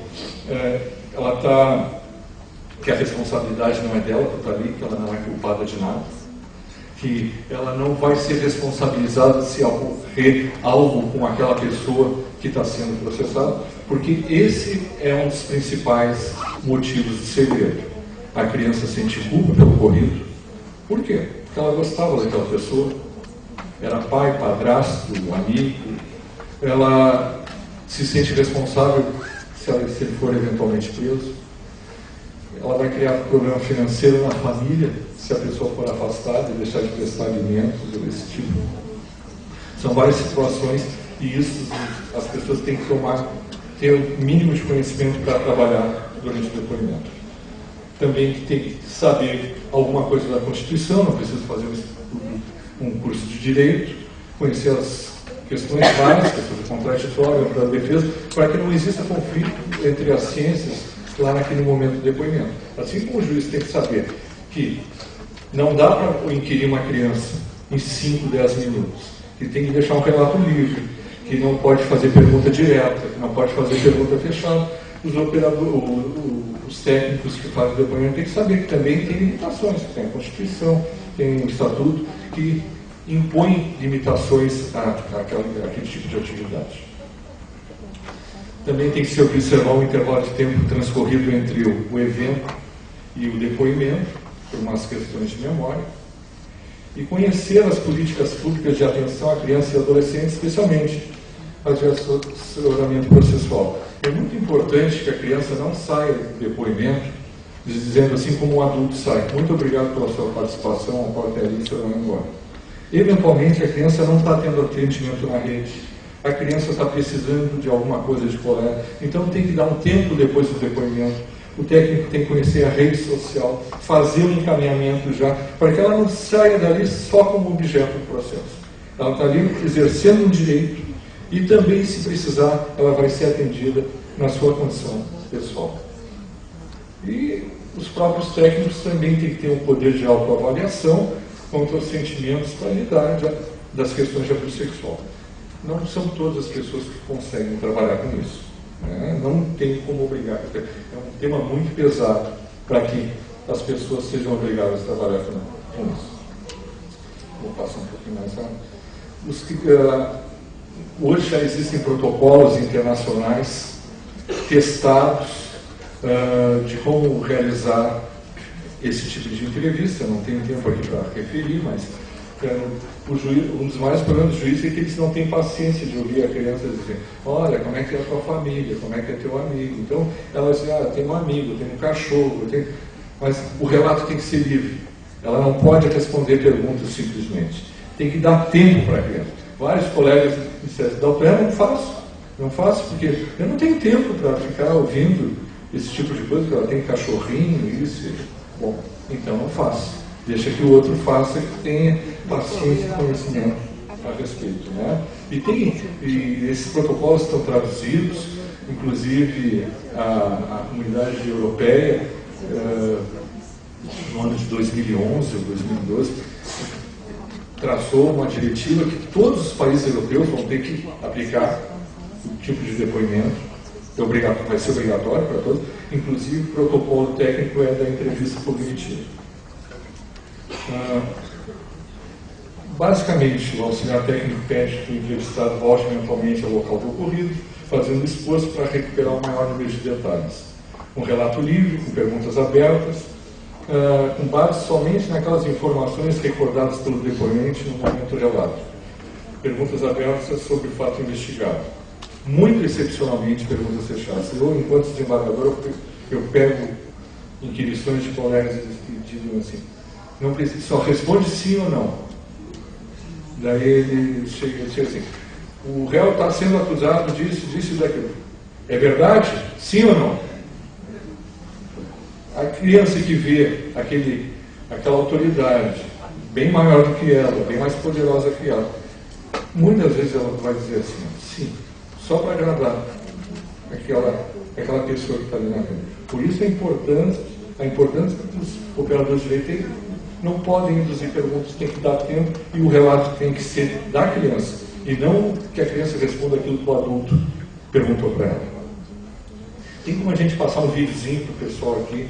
que a responsabilidade não é dela por estar ali, que ela não é culpada de nada, que ela não vai ser responsabilizada se ocorrer algo com aquela pessoa que está sendo processada, porque esse é um dos principais motivos de segredo. A criança sente culpa pelo ocorrido. Por quê? Porque ela gostava daquela pessoa, era pai, padrasto, amigo. Ela se sente responsável se ele for eventualmente preso. Ela vai criar problema financeiro na família se a pessoa for afastada e deixar de prestar alimentos ou desse tipo. São várias situações e isso as pessoas têm que ter o mínimo de conhecimento para trabalhar durante o depoimento. Também tem que saber alguma coisa da Constituição, não precisa fazer um curso de Direito, conhecer as questões básicas, sobre contraditório, da defesa, para que não exista conflito entre as ciências lá naquele momento do depoimento. Assim como o juiz tem que saber que não dá para inquirir uma criança em 5, 10 minutos, que tem que deixar um relato livre, que não pode fazer pergunta direta, que não pode fazer pergunta fechada. Os técnicos que fazem o depoimento têm que saber que também tem limitações, tem a Constituição, tem o Estatuto, que impõe limitações àquele tipo de atividade. Também tem que se observar o intervalo de tempo transcorrido entre o evento e o depoimento, por umas questões de memória, e conhecer as políticas públicas de atenção à criança e adolescente, especialmente as de assessoramento processual. É muito importante que a criança não saia do depoimento dizendo assim como um adulto sai: muito obrigado pela sua participação, a porta é ali, você vai embora. Eventualmente a criança não está tendo atendimento na rede, a criança está precisando de alguma coisa de colega, então tem que dar um tempo depois do depoimento. O técnico tem que conhecer a rede social, fazer um encaminhamento já, para que ela não saia dali só como objeto do processo. Ela está ali exercendo um direito e também, se precisar, ela vai ser atendida na sua condição pessoal. E os próprios técnicos também têm que ter um poder de autoavaliação quanto aos sentimentos para lidar das questões de abuso sexual. Não são todas as pessoas que conseguem trabalhar com isso. Né? Não tem como obrigar. É um tema muito pesado para que as pessoas sejam obrigadas a trabalhar com isso. Vou passar um pouquinho mais rápido. Hoje já existem protocolos internacionais testados de como realizar esse tipo de entrevista. Eu não tenho tempo aqui para referir, mas um dos maiores problemas do juiz é que eles não têm paciência de ouvir a criança dizer: olha, como é que é a tua família, como é que é teu amigo. Então, ela diz: eu tenho um amigo, eu tenho um cachorro, mas o relato tem que ser livre. Ela não pode responder perguntas simplesmente. Tem que dar tempo para a criança. Vários colegas disseram: Dalton, não faço, porque eu não tenho tempo para ficar ouvindo esse tipo de coisa, porque ela tem cachorrinho, isso. Bom, então não faço. Deixa que o outro faça, que tenha paciência e conhecimento a respeito. Né? E esses protocolos estão traduzidos, inclusive a comunidade europeia, no ano de 2011 ou 2012, traçou uma diretiva que todos os países europeus vão ter que aplicar o tipo de depoimento, vai ser obrigatório para todos, inclusive o protocolo técnico é da entrevista cognitiva. Basicamente, o auxiliar técnico pede que o entrevistado volte eventualmente ao local do ocorrido, fazendo esforço para recuperar o maior número de detalhes. Um relato livre, com perguntas abertas, com base somente naquelas informações recordadas pelo depoente no momento do relato. Perguntas abertas sobre o fato investigado. Muito excepcionalmente, perguntas fechadas. Eu, enquanto desembargador, eu pego inquirições de colegas que dizem assim: não precisa, só responde sim ou não. Daí ele chega assim: o réu está sendo acusado disso e daquilo. É verdade? Sim ou não? A criança que vê aquela autoridade bem maior do que ela, bem mais poderosa que ela, muitas vezes ela vai dizer assim: sim, só para agradar aquela pessoa que está ali na frente. Por isso a importância a importância dos operadores de direito não podem induzir perguntas, tem que dar tempo e o relato tem que ser da criança e não que a criança responda aquilo que o adulto perguntou para ela. Tem como a gente passar um videozinho para o pessoal aqui